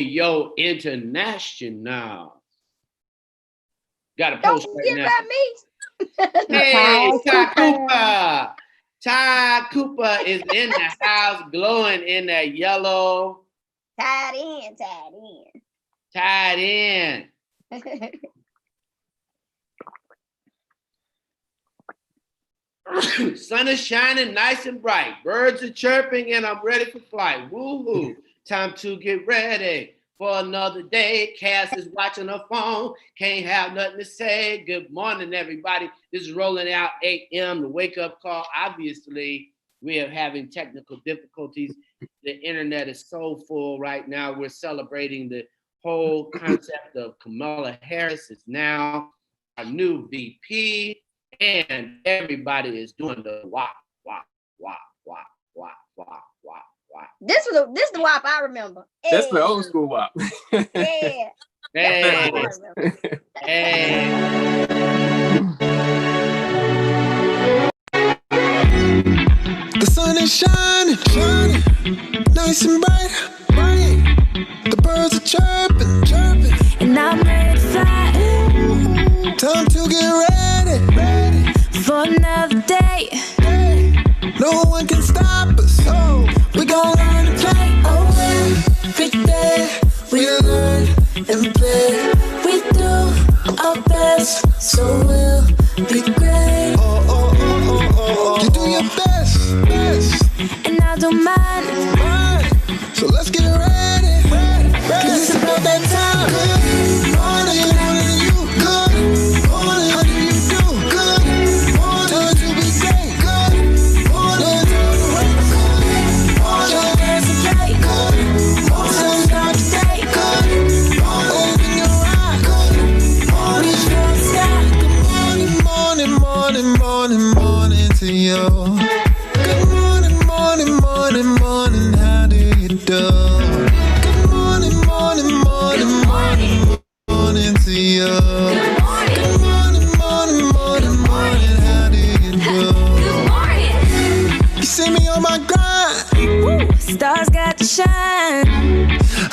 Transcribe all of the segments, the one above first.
Yo, international. Got a Don't post right forget now. about me. Hey, Ty Cooper. Ty Cooper is in the house, glowing in that yellow. Tied in. Tied in. Sun is shining nice and bright. Birds are chirping and I'm ready for flight. Woohoo. Time to get ready for another day. Cass is watching her phone. Can't have nothing to say. Good morning, everybody. This is rolling out 8 a.m. The wake up call. Obviously, we are having technical difficulties. The internet is so full right now. We're celebrating the whole concept of Kamala Harris is now our new VP. And everybody is doing the wop. This is the WAP I remember. That's the old school WAP. Yeah. Hey. The sun is shining, nice and bright. The birds are chirping, and I'm ready to fly. Time to get ready for another day. No one can stop us. We gon' learn to play. Every day we learn and play. We do our best, so we'll be great. You do your best, and I don't mind. So let's get ready. Cause it's about that time. Good morning to you. Good morning. How do you do? Good morning. Time to be great. Good morning. Time to wake. Good morning. Your dance and play. Good morning. So start today. Good morning. Open your eyes. Good morning. Reach for the sky. Good morning to you. Good morning, morning. How do you do? Good morning to you. Good morning. How do you do? Good morning. You see me on my grind. Woo. Stars got to shine.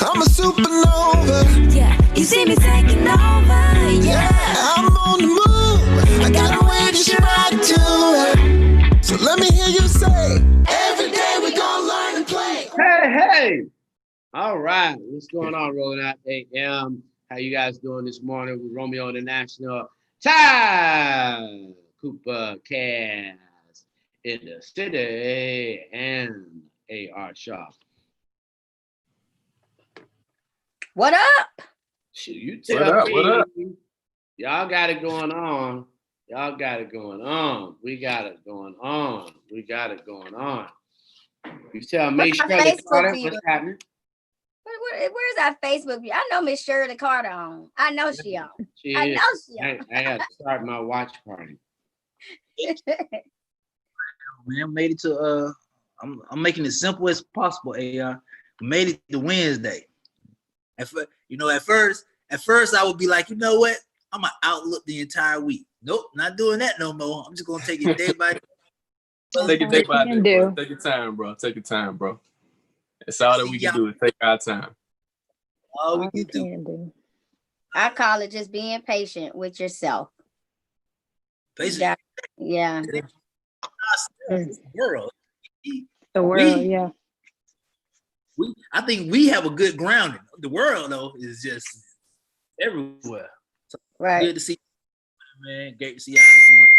I'm a supernova. Yeah, you see me taking over. Yeah, I'm on the move. I got a way to shine too. So let me hear you say, every day we gonna learn and play. Hey. All right. What's going on? Rolling out 8 a.m. How you guys doing this morning with Romeo International? Ty Cooper Cass in the city and AR Shaw. What up? Shoot, you tell me. What up? Y'all got it going on. We got it going on. You tell me, Shirley Carter, what's happening? Where's that Facebook view? I know Miss Shirley Carter on. I know she on. I had to start my watch party. Man, made it to I'm making it simple as possible. AR made it to Wednesday. At first I would be like, you know what? I'm gonna outlook the entire week. Nope, not doing that no more. I'm just gonna take it day by day. Take it day by day, bro. Take your time, bro. That's all that we can do is take our time. All we can do. I call it just being patient with yourself. Patient. Yeah. The world. Yeah. I think we have a good grounding. The world, though, is just everywhere. So right. Good to see you, man. Great to see y'all this morning.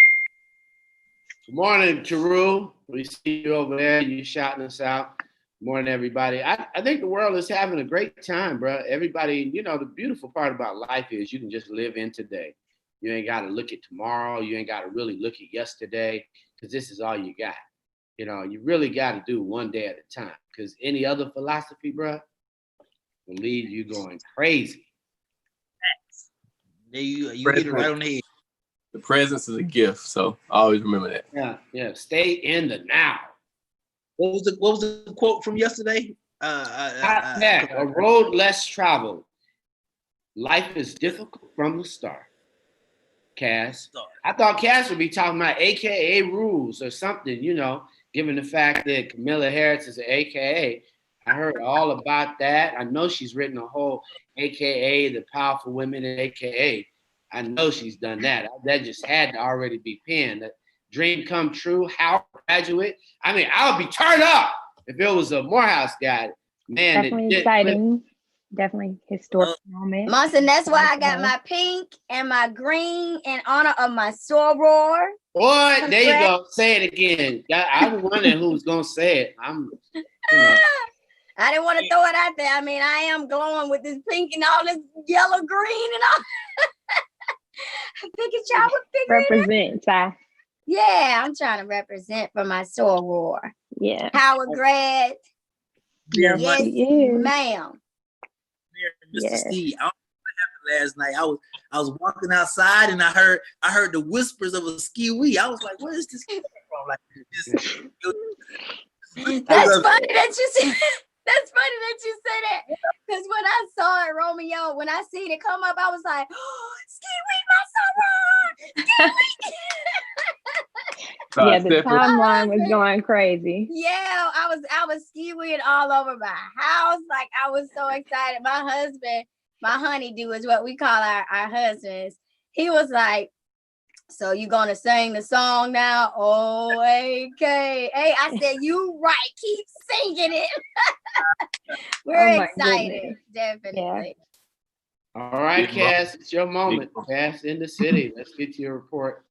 Good morning, Taru. We see you over there. You shouting us out. Good morning, everybody. I think the world is having a great time, bro. Everybody, the beautiful part about life is you can just live in today. You ain't got to look at tomorrow. You ain't got to really look at yesterday because this is all you got. You really got to do one day at a time because any other philosophy, bro, will leave you going crazy. You get it right on the head. The presence is a gift, so always remember that. Yeah. Stay in the now. What was the quote from yesterday? A road less traveled. Life is difficult from the start. Cass. I thought Cass would be talking about AKA rules or something, given the fact that Kamala Harris is an AKA. I heard all about that. I know she's written a whole AKA, the Powerful Women in AKA. I know she's done that. That just had to already be penned. That Dream Come True, Howard Graduate. I mean, I would be turned up if it was a Morehouse guy. Man, Definitely exciting. Definitely historic moment. Munson, that's why I got my pink and my green in honor of my soror. Boy, there you go. Say it again. I was wondering who was gonna say it. I didn't want to throw it out there. I mean, I am glowing with this pink and all this yellow, green, and all. I figured y'all would figure it out. Yeah, I'm trying to represent for my soror. Yeah. Howard grad. Yes, ma'am. Mr. Steve, I don't know what happened last night. I was walking outside and I heard the whispers of a ski-wee. I was like, "Where is this coming from?" Like, That's funny that you said. That's funny that you say that. Because when I saw it, Romeo, when I seen it come up, I was like, "Oh, ski-wee, my soror, ski-wee." Yeah, the timeline was going crazy. Yeah, I was ski-weeing all over my house. Like, I was so excited. My husband, my honeydew is what we call our husbands. He was like, "So you gonna sing the song now?" O-A-K-A. I said, "You right, keep singing it." We're excited, goodness. definitely. Yeah. All right, Cass, it's your moment. Cass in the city. Let's get to your report.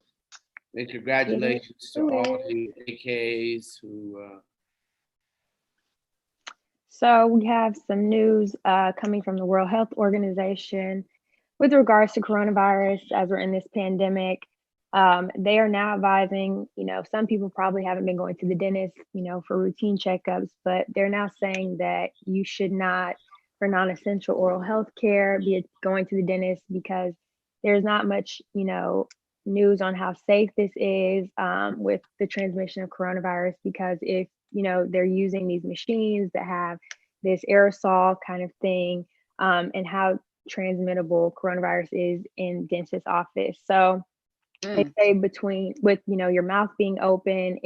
And congratulations to all the AKs who. So we have some news coming from the World Health Organization with regards to coronavirus as we're in this pandemic. They are now advising, some people probably haven't been going to the dentist, for routine checkups, but they're now saying that you should not, for non-essential oral health care, be going to the dentist because there's not much, news on how safe this is with the transmission of coronavirus, because if they're using these machines that have this aerosol kind of thing, and how transmittable coronavirus is in dentist office. So they say with your mouth being open,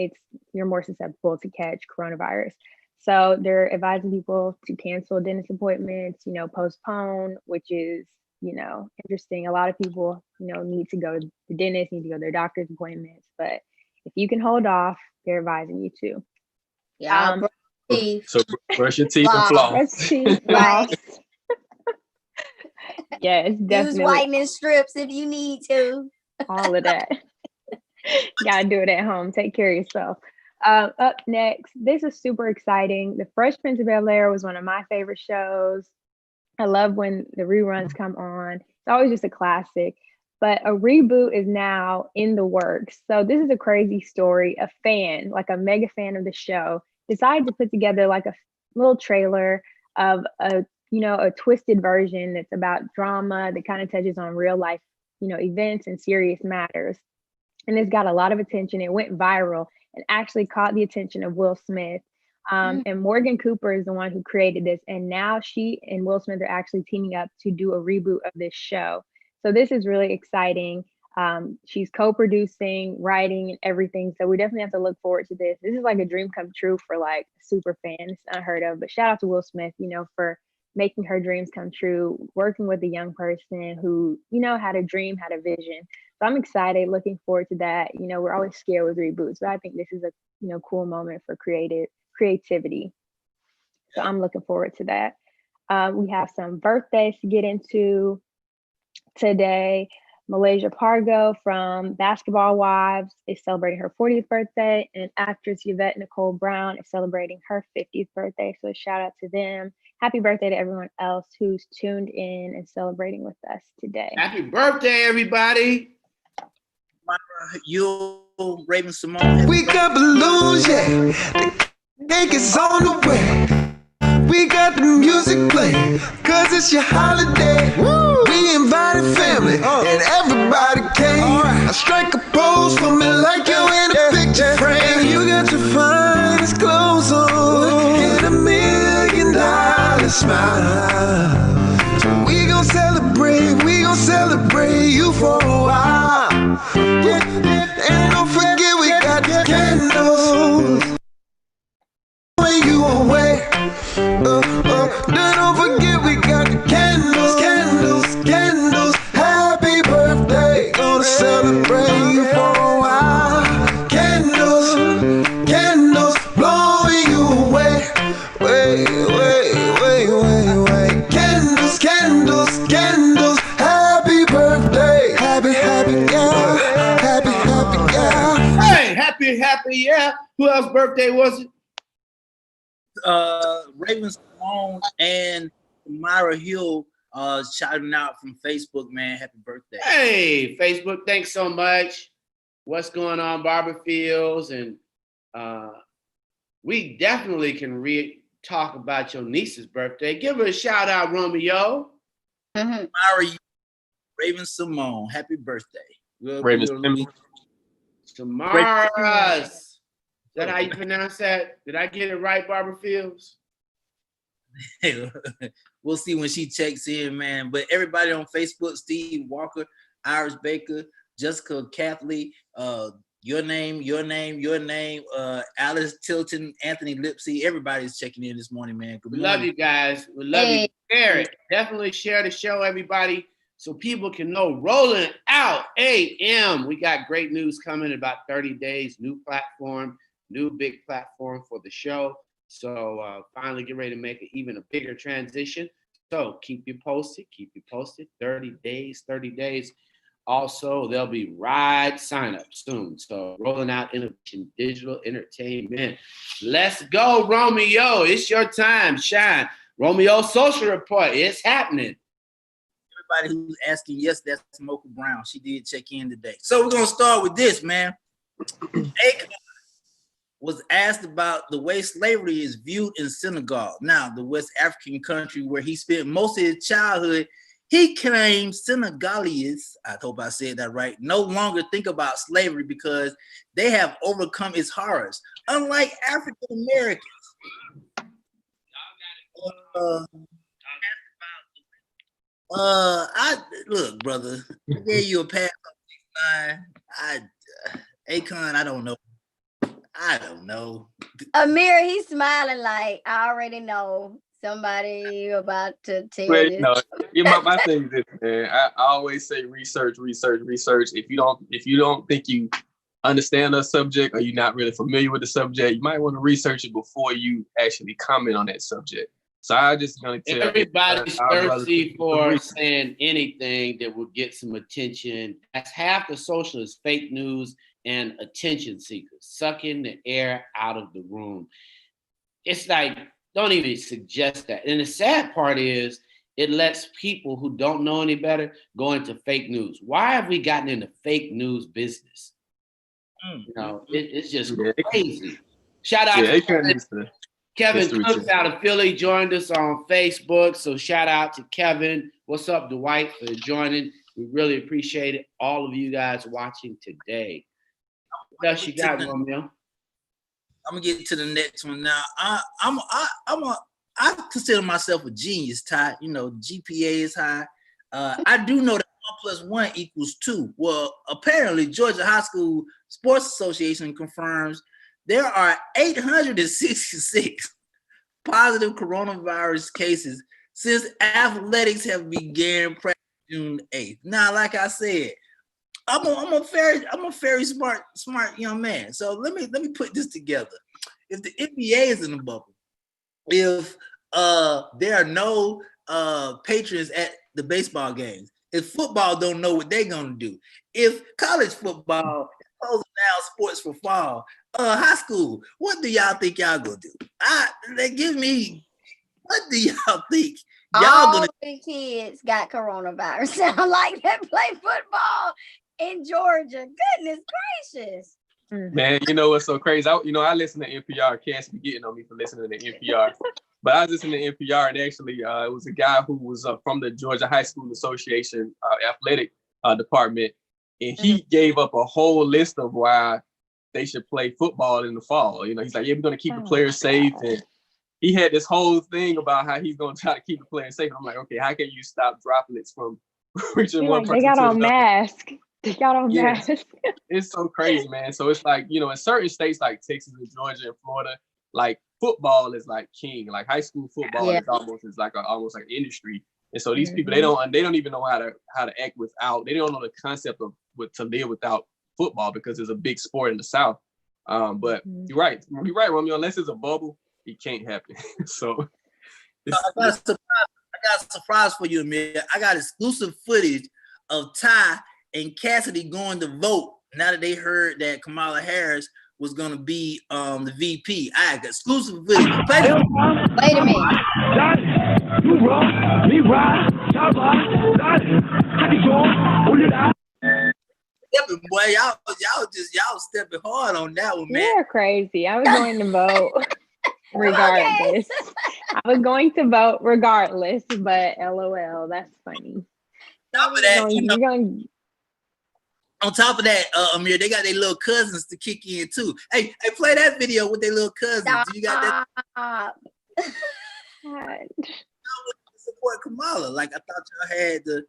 you're more susceptible to catch coronavirus. So they're advising people to cancel dentist appointments, postpone, which is interesting. A lot of people, need to go to the dentist, need to go to their doctor's appointments, but if you can hold off, they're advising you to. Yeah. So brush your teeth and floss. Brush teeth, floss. Yes, definitely. Use whitening strips if you need to. All of that. Gotta do it at home. Take care of yourself. Up next, this is super exciting. The Fresh Prince of Bel Air was one of my favorite shows. I love when the reruns come on. It's always just a classic. But a reboot is now in the works. So this is a crazy story. A fan, like a mega fan of the show, decided to put together like a little trailer of a twisted version that's about drama that kind of touches on real life, events and serious matters. And it's got a lot of attention. It went viral and actually caught the attention of Will Smith. And Morgan Cooper is the one who created this. And now she and Will Smith are actually teaming up to do a reboot of this show. So this is really exciting. She's co-producing, writing, and everything. So we definitely have to look forward to this. This is like a dream come true for like super fans, unheard of. But shout out to Will Smith, for making her dreams come true, working with a young person who, had a dream, had a vision. So I'm excited, looking forward to that. We're always scared with reboots, but I think this is a, cool moment for creativity. So I'm looking forward to that. We have some birthdays to get into today. Malaysia Pargo from Basketball Wives is celebrating her 40th birthday, and actress Yvette Nicole Brown is celebrating her 50th birthday. So a shout out to them. Happy birthday to everyone else who's tuned in and celebrating with us today. Happy birthday, everybody. You, Raven Simone. We got balloons, yeah. The cake is on the way. We got the music playing, cause it's your holiday. Woo! We invited family, and everybody came. I strike a pose for me like you in a picture frame. You got your finest clothes on, and $1 million smile. So we gon' celebrate you for a while. And don't forget we got the candles. When you away, Who else birthday was it? Raven Simone and Myra Hill shouting out from Facebook, man. Happy birthday. Hey, Facebook, thanks so much. What's going on, Barbara Fields? And we definitely can talk about your niece's birthday. Give her a shout out, Romeo. Mhm. Myra, Raven Simone, happy birthday. Raven Simone. Samaras. Is that how you pronounce that? Did I get it right, Barbara Fields? We'll see when she checks in, man. But everybody on Facebook, Steve Walker, Iris Baker, Jessica Kathleen, your name, Alice Tilton, Anthony Lipsy, everybody's checking in this morning, man. Good morning. We love you guys. We love you. Share it. Definitely share the show, everybody, so people can know. Rolling out AM. We got great news coming in about 30 days. New platform, new big platform for the show. So finally get ready to make it even a bigger transition. So keep you posted. 30 days. Also, there'll be ride sign up soon. So rolling out innovation, digital entertainment. Let's go, Romeo. It's your time. Shine. Romeo social report. It's happening. Everybody who's asking, yes, that's Mocha Brown. She did check in today. So we're gonna start with this, man. Akon was asked about the way slavery is viewed in Senegal. Now, the West African country where he spent most of his childhood. He claims Senegalese, I hope I said that right, no longer think about slavery because they have overcome its horrors, unlike African Americans. Look, brother, I gave you a pass on 6'9". Akon, I don't know. Amir, he's smiling like I already know somebody about to tell this. No, my thing is this, man. I always say research. If you don't think you understand a subject or you're not really familiar with the subject, you might want to research it before you actually comment on that subject. So I just gonna tell everybody's thirsty for saying anything that will get some attention. That's half the social is fake news and attention seekers, sucking the air out of the room. It's like, don't even suggest that. And the sad part is it lets people who don't know any better go into fake news. Why have we gotten into fake news business? You know, it's just crazy. Shout out to Kevin Cooks out of Philly joined us on Facebook. So shout out to Kevin. What's up, Dwight, for joining. We really appreciate it. All of you guys watching today. What else you got, Romeo? I'm gonna get to the next one now. I consider myself a genius, Ty. You know, GPA is high. I do know that 1 + 1 = 2. Well, apparently, Georgia High School Sports Association confirms there are 866 positive coronavirus cases since athletics have began practice June 8th. Now, like I said, I'm a very smart young man. So let me put this together. If the NBA is in the bubble, if there are no patrons at the baseball games, if football don't know what they're gonna do, if college football is closing down sports for fall, high school, what do y'all think y'all gonna do? What do y'all think? All the kids got coronavirus. Sound like they play football in Georgia. Goodness gracious. Man, you know what's so crazy? I listen to NPR. Cats be getting on me for listening to NPR. But I was listening to NPR, and actually it was a guy who was from the Georgia High School Association athletic department, and he gave up a whole list of why they should play football in the fall. You know, he's like, yeah, we're going to keep the players safe. And he had this whole thing about how he's going to try to keep the players safe. I'm like, okay, how can you stop droplets from reaching one person? They got on masks. They got on masks. It's so crazy, man. So it's like, you know, in certain states like Texas and Georgia and Florida, like football is like king. Like high school football is almost like an industry. And so these people, they don't even know how to act without. They don't know the concept of to live without football because it's a big sport in the South. But you're right, Romeo. Unless it's a bubble, it can't happen. So I got a surprise for you, Amir. I got exclusive footage of Ty and Cassidy going to vote now that they heard that Kamala Harris was gonna be the VP. I got exclusive video. Play the Wait a minute. stepping, boy. Y'all stepping hard on that one, man. You're crazy. I was going to vote regardless. I was going to vote regardless, but LOL, that's funny. On top of that, You're going on top of that, Amir, they got their little cousins to kick in too. Hey, play that video with their little cousins. Do you got that? God. Support Kamala. Like I thought y'all had the.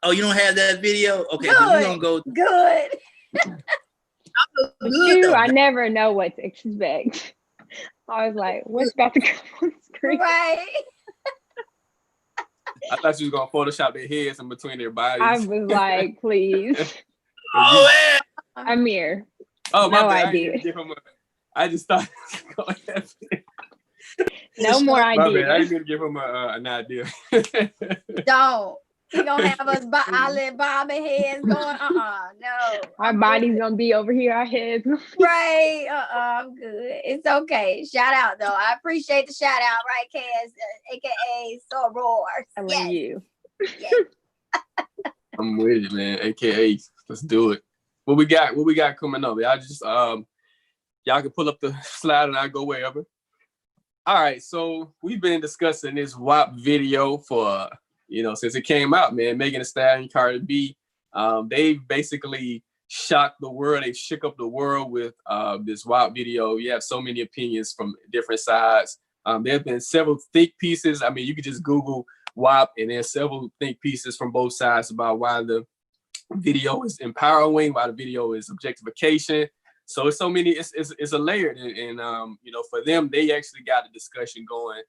Oh, you don't have that video? Okay, Good. then we're gonna go. Good. But you, I never know what to expect. I was like, what's about to come on screen? Right. I thought you was gonna Photoshop their heads in between their bodies. I was like, please. Oh man. Amir. Oh my No bad. idea. I just thought No more my bad. I ideas. didn't even give him an idea. Don't. He gonna have us eyelid bobbing heads going. No. Our body's gonna be over here, our heads. Right. I'm good. It's okay. Shout out though. I appreciate the shout out, right, Cass? AKA Soror. Telling you. Yes. I'm with it, man. AKA, let's do it. What we got coming up? Y'all just y'all can pull up the slide and I'll go wherever. All right, so we've been discussing this WAP video for since it came out, man. Megan Thee Stallion, Cardi B, they basically shocked the world. They shook up the world with this WAP video. You have so many opinions from different sides. There have been several think pieces. I mean, you could just Google WAP, and there's several think pieces from both sides about why the video is empowering, why the video is objectification. So it's so many. It's a layered, and for them, they actually got a discussion going.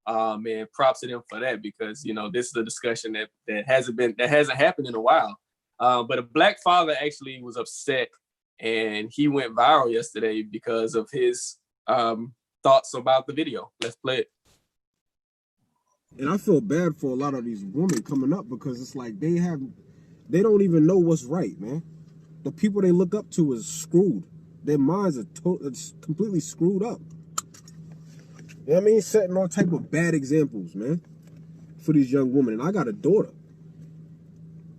Man, props to them for that, because this is a discussion that hasn't happened in a while. But a black father actually was upset, and he went viral yesterday because of his thoughts about the video. Let's play it. And I feel bad for a lot of these women coming up, because it's like they don't even know what's right, man. The people they look up to is screwed. Their minds are completely screwed up. You know what I mean? Setting all type of bad examples, man, for these young women. And I got a daughter.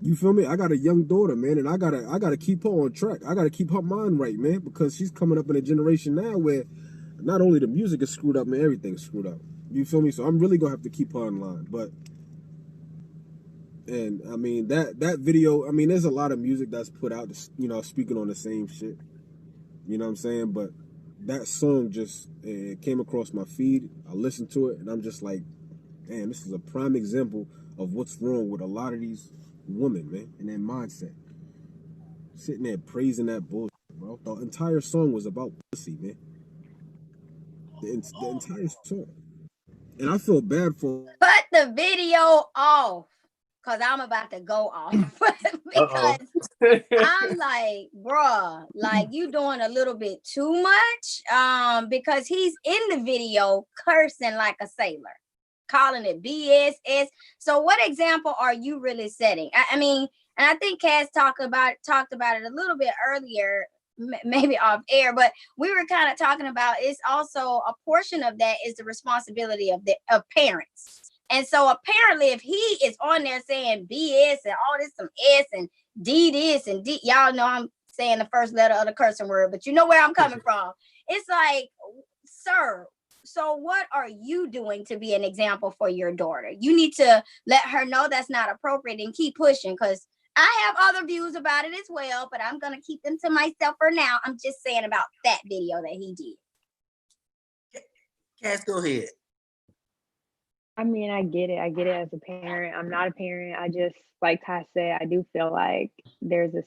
You feel me? I got a young daughter, man, and I gotta keep her on track. I gotta keep her mind right, man, because she's coming up in a generation now where not only the music is screwed up, man, everything's screwed up. You feel me? So I'm really gonna have to keep her in line. And I mean that video, I mean, there's a lot of music that's put out, speaking on the same shit. You know what I'm saying? But that song just came across my feed. I listened to it, and I'm just like, man, this is a prime example of what's wrong with a lot of these women, man, and their mindset. Sitting there praising that bullshit, bro. The entire song was about pussy, man. The entire song. And I feel bad for... Cut the video off, because I'm about to go off. Because I'm like, bruh, like you doing a little bit too much. Because he's in the video cursing like a sailor, calling it BSS. So what example are you really setting? I mean, and I think Cass talked about it a little bit earlier, maybe off air, but we were kind of talking about it's also a portion of that is the responsibility of parents. And so apparently if he is on there saying BS and all this, some S and D this and D, y'all know I'm saying the first letter of the cursing word, but you know where I'm coming from. It's like, sir, so what are you doing to be an example for your daughter? You need to let her know that's not appropriate and keep pushing, because I have other views about it as well, but I'm going to keep them to myself for now. I'm just saying about that video that he did. Cass, go ahead. I mean, I get it. I get it as a parent. I'm not a parent. I just, like Ty said, I do feel like there's this,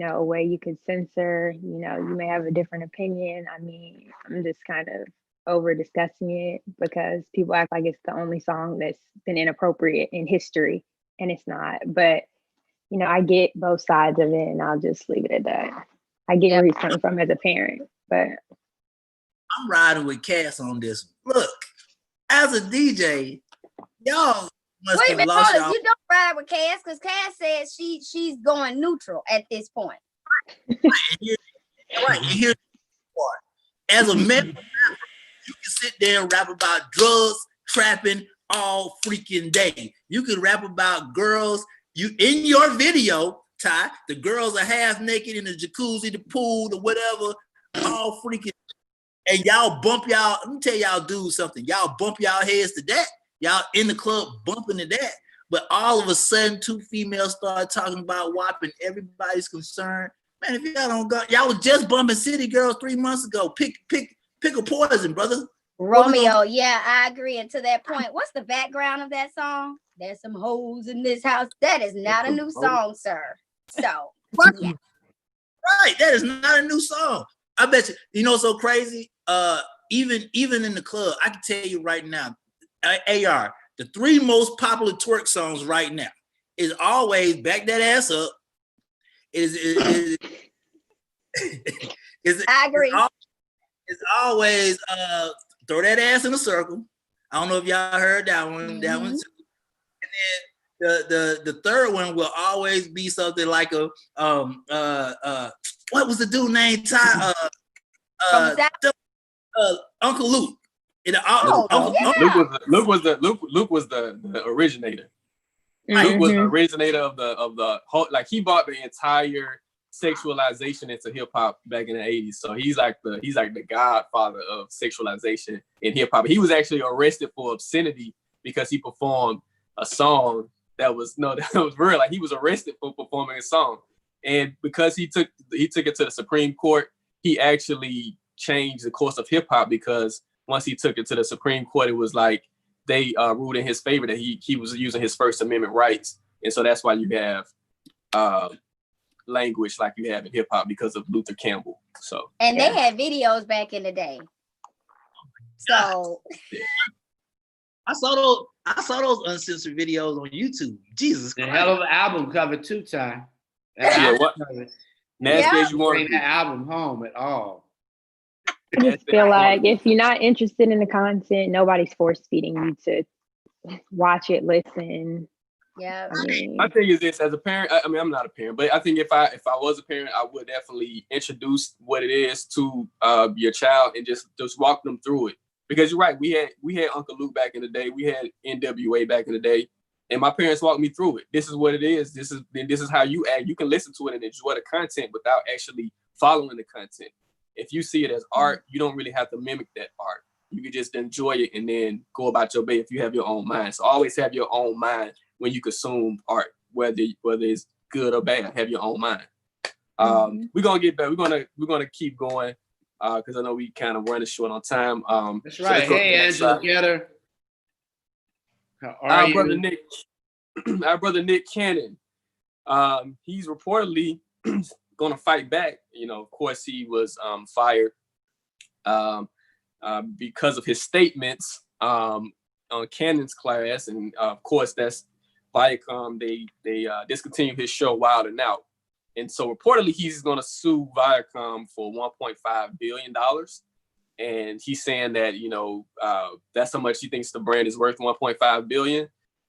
a way you could censor, you may have a different opinion. I mean, I'm just kind of over discussing it because people act like it's the only song that's been inappropriate in history, and it's not. But, I get both sides of it, and I'll just leave it at that. I get where he's coming from as a parent, but I'm riding with Cass on this. Look, as a DJ, y'all must Wait a have minute, lost hold on. y'all. You don't ride with Cass, because Cass says she's going neutral at this point. Right, and here, part. As a male rapper, you can sit there and rap about drugs, trapping all freaking day. You can rap about girls. You in your video, Ty, the girls are half naked in the jacuzzi, the pool, the whatever, all freaking. And y'all bump y'all. Let me tell y'all dudes something. Y'all bump y'all heads to that. Y'all in the club bumping to that. But all of a sudden, two females start talking about WAP and everybody's concerned. Man, if y'all don't go, y'all was just bumping City Girls 3 months ago. Pick a poison, brother. Romeo, yeah, I agree. And to that point, what's the background of that song? There's some hoes in this house. That is not a new song, sir. So, yeah. Right, that is not a new song. I bet you. You know, so crazy. Even in the club, I can tell you right now, AR, the 3 most popular twerk songs right now is always "Back That Ass Up." Is I agree. It's always "Throw That Ass in a Circle." I don't know if y'all heard that one. Mm-hmm. That one too. And then the third one will always be something like a what was the dude named Ty? Uncle Luke. Luke was the originator. Mm-hmm. Luke was the originator of the whole, like he brought the entire sexualization into hip hop back in the 80s. So he's like the godfather of sexualization in hip hop. He was actually arrested for obscenity because he performed a song that was real. Like he was arrested for performing a song. And because he took it to the Supreme Court, he actually changed the course of hip hop, because once he took it to the Supreme Court, it was like they ruled in his favor that he was using his First Amendment rights. And so that's why you have language like you have in hip hop because of Luther Campbell. So they had videos back in the day. So I saw those uncensored videos on YouTube. Jesus Christ. A hell of an album cover too, Ty. What? You want bring that album home at all. I just feel like if you're not interested in the content, nobody's force feeding you to watch it, listen. Yeah. My thing is this: as a parent, I mean, I'm not a parent, but I think if I was a parent, I would definitely introduce what it is to your child and just walk them through it. Because you're right, we had Uncle Luke back in the day, we had NWA back in the day, and my parents walked me through it. This is what it is. This is how you act. You can listen to it and enjoy the content without actually following the content. If you see it as art, you don't really have to mimic that art. You can just enjoy it and then go about your day if you have your own mind. So always have your own mind when you consume art, whether it's good or bad. Have your own mind. We're gonna get back. We're gonna keep going because I know we kind of running short on time. That's right. So hey, Angela Getter. How are you? Brother Nick, our brother Nick Cannon. He's reportedly going to fight back. You know, of course, he was fired because of his statements on Cannon's class, and of course, that's Viacom. They discontinued his show Wild and Out, and so reportedly he's going to sue Viacom for $1.5 billion. And he's saying that, you know, that's how much he thinks the brand is worth, $1.5 billion.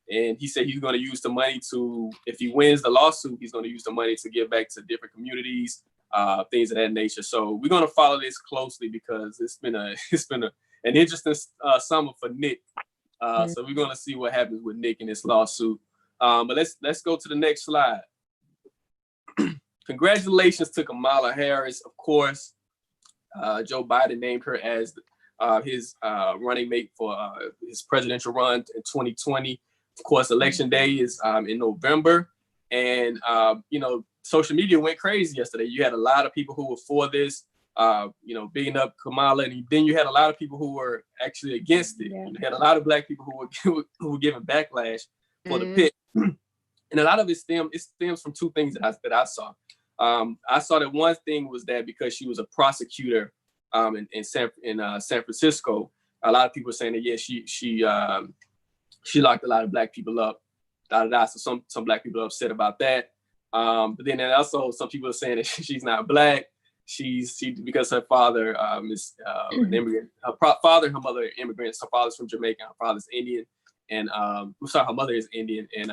And he said he's going to use the money to, if he wins the lawsuit, he's going to use the money to give back to different communities, things of that nature. So we're going to follow this closely because it's been an interesting summer for Nick. So we're going to see what happens with Nick in this lawsuit. But let's go to the next slide. Congratulations to Kamala Harris, of course. Joe Biden named her as his running mate for his presidential run in 2020. Of course, election day is in November. And, you know, social media went crazy yesterday. You had a lot of people who were for this, you know, bigging up Kamala. And then you had a lot of people who were actually against it. Yeah. You had a lot of Black people who were giving backlash for the pick. And a lot of it stems from two things that I saw. I saw that one thing was that because she was a prosecutor in San Francisco, a lot of people were saying that, yeah, she locked a lot of Black people up. So some Black people are upset about that. But then also some people are saying that she's not Black. She because her father is an immigrant. Her father and her mother are immigrants. Her father's from Jamaica. Her father's Indian, and her mother is Indian. And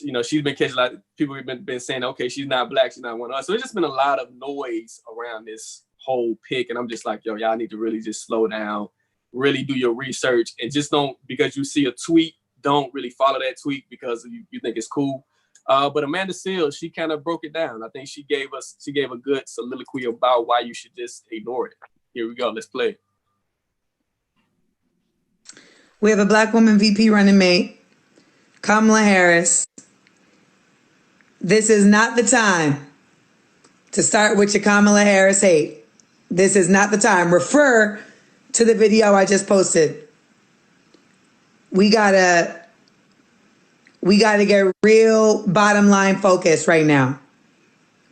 you know, she's been catching people have been saying, okay, she's not Black, she's not one of us. So it's just been a lot of noise around this whole pick. And I'm just like, yo, y'all need to really just slow down, really do your research, and just don't, because you see a tweet, don't really follow that tweet because you think it's cool. But Amanda Seales, she kind of broke it down. I think she gave a good soliloquy about why you should just ignore it. Here we go. Let's play. We have a Black woman VP running mate, Kamala Harris. This is not the time to start with your Kamala Harris hate. This is not the time. Refer to the video I just posted. We gotta get real bottom line focus right now.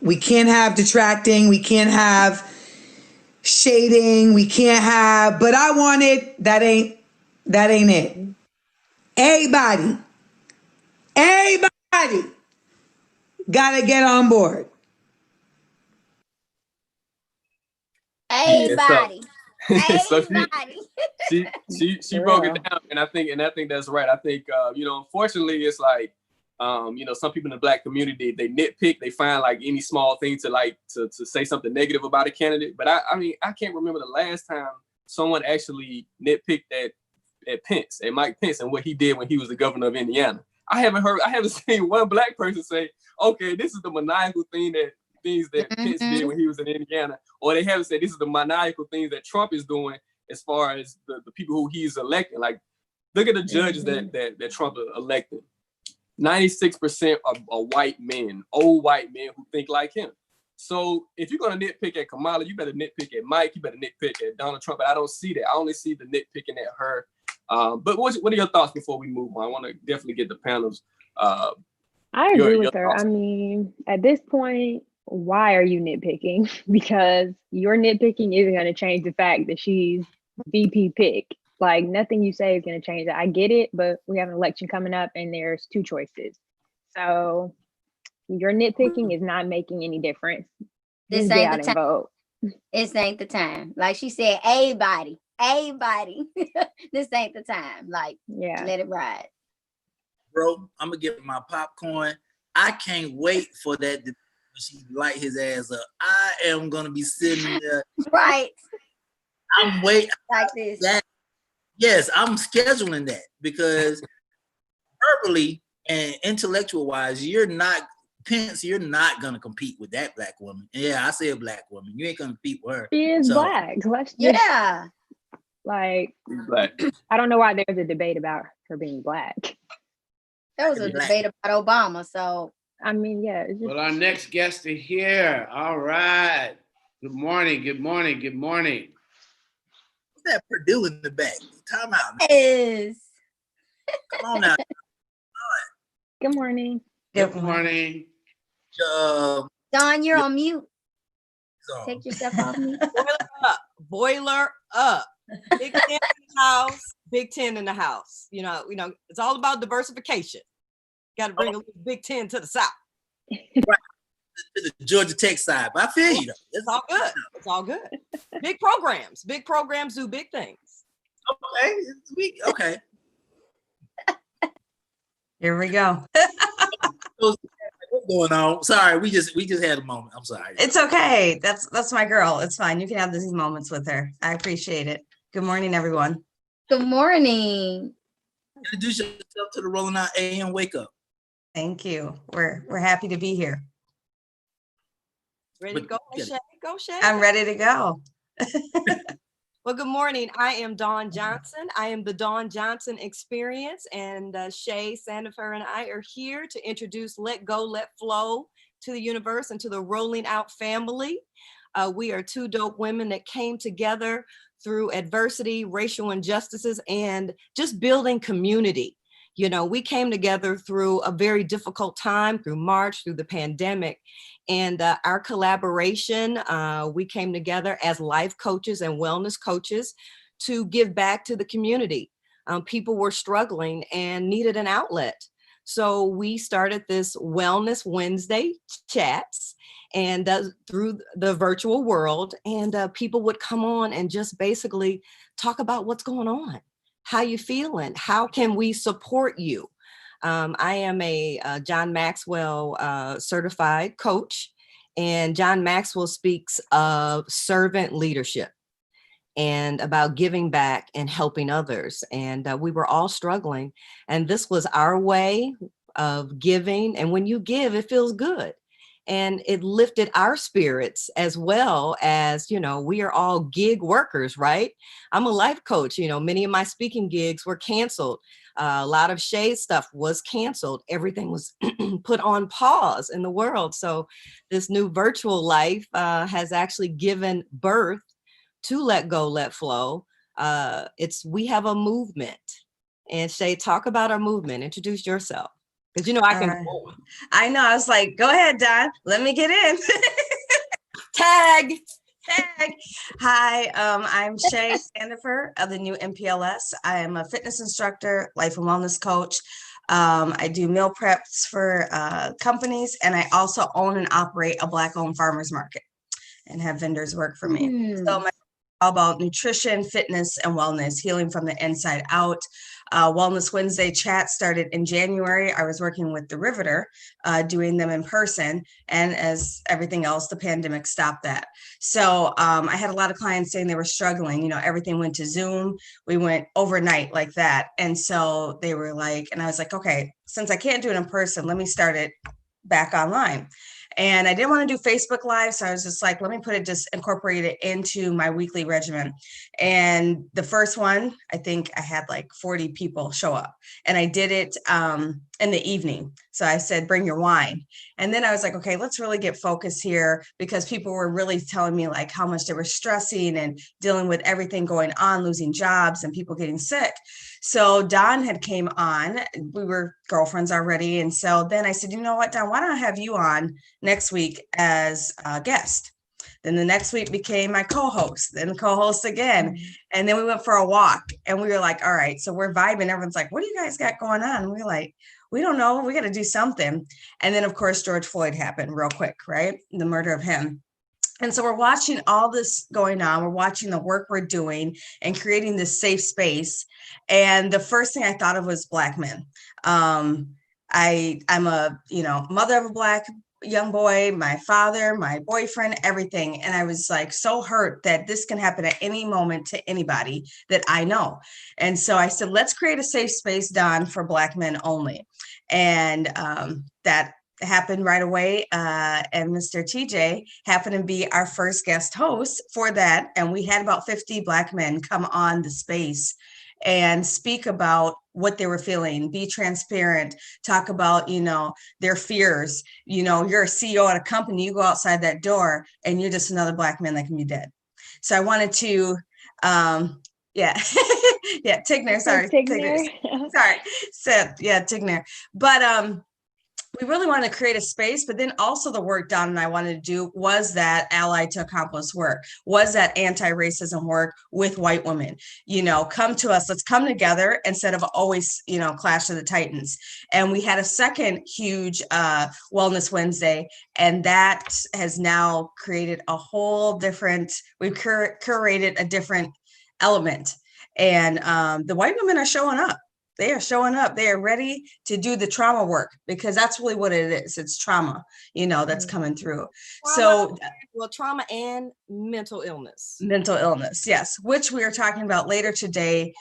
We can't have detracting. We can't have shading. We can't have, but I want it. That ain't it. Everybody gotta get on board. Everybody. So Everybody. she broke it down, and I think that's right. I think unfortunately, it's like some people in the Black community, they nitpick, they find like any small thing to say something negative about a candidate. But I mean, I can't remember the last time someone actually nitpicked at Pence, at Mike Pence, and what he did when he was the governor of Indiana. I haven't seen one Black person say, okay, this is the maniacal things that Pence did when he was in Indiana, or they haven't said this is the maniacal things that Trump is doing as far as the people who he's electing. Like, look at the judges that Trump elected. 96% are white men, old white men who think like him. So if you're gonna nitpick at Kamala, you better nitpick at Mike, you better nitpick at Donald Trump. But I don't see that. I only see the nitpicking at her. But what are your thoughts before we move on? I want to definitely get the panels. I agree with her. thoughts. I mean, at this point, why are you nitpicking? Because your nitpicking isn't going to change the fact that she's VP pick. Like, nothing you say is going to change that. I get it, but we have an election coming up and there's two choices. So your nitpicking is not making any difference. This Just get ain't out the and vote. This ain't the time. Like she said, everybody. This ain't the time. Like, Yeah. let it ride. Bro, I'm gonna get my popcorn. I can't wait for that when she light his ass up. I am gonna be sitting there. Right. I'm waiting Like this. Yes, I'm scheduling that because verbally and intellectual wise, Pence, you're not gonna compete with that Black woman. Yeah, I say a Black woman. You ain't gonna compete with her. She is Black. Let's just, Yeah. like, Black. I don't know why there's a debate about her being Black. There was a debate about Obama. So I mean, yeah. It's just, Well, our next guest is here. All right. Good morning. Good morning. Good morning. What's that Purdue in the back? Time out, man. is Come on now. good morning. Good morning. Don, you're on mute. So, Take yourself off mute. Boiler up. Big 10 in the house. Big 10 in the house. You know, it's all about diversification. Got to bring a little Big 10 to the South. to the Georgia Tech side, but I feel you though. It's all good. It's all good. Big programs. Big programs do big things. Okay. Here we go. What's going on? Sorry, we just had a moment. I'm sorry. It's okay. That's my girl. It's fine. You can have these moments with her. I appreciate it. Good morning, everyone. Good morning. Introduce yourself to the Rolling Out AM Wake Up. Thank you. We're happy to be here. Ready to go, Shay? Go, Shay. I'm ready to go. Well, good morning. I am Dawn Johnson. I am the Dawn Johnson Experience, and Shay Sandifer and I are here to introduce Let Go, Let Flow to the universe and to the Rolling Out family. We are two dope women that came together through adversity, racial injustices, and just building community. You know, we came together through a very difficult time, through March, through the pandemic. And our collaboration, we came together as life coaches and wellness coaches to give back to the community. People were struggling and needed an outlet. So we started this Wellness Wednesday chats and through the virtual world, and people would come on and just basically talk about what's going on. How you feeling? How can we support you? I am a John Maxwell certified coach, And John Maxwell speaks of servant leadership and about giving back and helping others. And we were all struggling. And this was our way of giving. And when you give, it feels good. And it lifted our spirits as well as, you know, we are all gig workers, right? I'm a life coach. You know, many of my speaking gigs were canceled. A lot of Shade stuff was canceled. Everything was put on pause in the world. So this new virtual life has actually given birth to Let Go, Let Flow. We have a movement. And Shay, talk about our movement. Introduce yourself. Because you know I can go on. I know. I was like, go ahead, Don. Let me get in. Tag. Hi, I'm Shay Sandifer of the new MPLS. I am a fitness instructor, life and wellness coach. I do meal preps for companies, and I also own and operate a Black-owned farmers market and have vendors work for me. So my all about nutrition, fitness, and wellness, healing from the inside out. Wellness Wednesday chat started in January. I was working with the Riveter, doing them in person. And as everything else, the pandemic stopped that. So I had a lot of clients saying they were struggling. You know, everything went to Zoom. We went overnight like that. And so they were like, and I was like, okay, since I can't do it in person, let me start it back online. And I didn't want to do Facebook Live. So I was just like, let me just incorporate it into my weekly regimen. And the first one, I think I had like 40 people show up, and I did it in the evening. So I said, bring your wine. And then I was like, okay, let's really get focused here, because people were really telling me like how much they were stressing and dealing with everything going on, losing jobs and people getting sick. So Don had came on, we were girlfriends already. And so then I said, you know what, Don, why don't I have you on next week as a guest? Then the next week became my co-host, then co-host again. And then we went for a walk, and we were like, all right, so we're vibing. Everyone's like, what do you guys got going on? And we're like, we don't know. We got to do something. And then of course, George Floyd happened real quick, right? The murder of him. And so we're watching all this going on. We're watching the work we're doing and creating this safe space. And the first thing I thought of was Black men. I'm a, mother of a Black young boy, my father, my boyfriend, everything. And I was like so hurt that this can happen at any moment to anybody that I know. And so I said, let's create a safe space, Don, for Black men only. And that happened right away. And Mr. TJ happened to be our first guest host for that. And we had about 50 Black men come on the space and speak about what they were feeling, be transparent, talk about, their fears. You're a CEO at a company, you go outside that door and you're just another Black man that can be dead. So I wanted to, Tigner, sorry. Sorry. So yeah, Tigner. But we really wanted to create a space, but then also the work Don and I wanted to do was that ally to accomplish work, was that anti-racism work with white women. Come to us, let's come together instead of always, clash of the titans. And we had a second huge Wellness Wednesday, and that has now created a whole different, we've curated a different element. And the white women are showing up. They are showing up. They are ready to do the trauma work, because that's really what it is. It's trauma, that's coming through. Trauma and mental illness. Mental illness, yes, which we are talking about later today.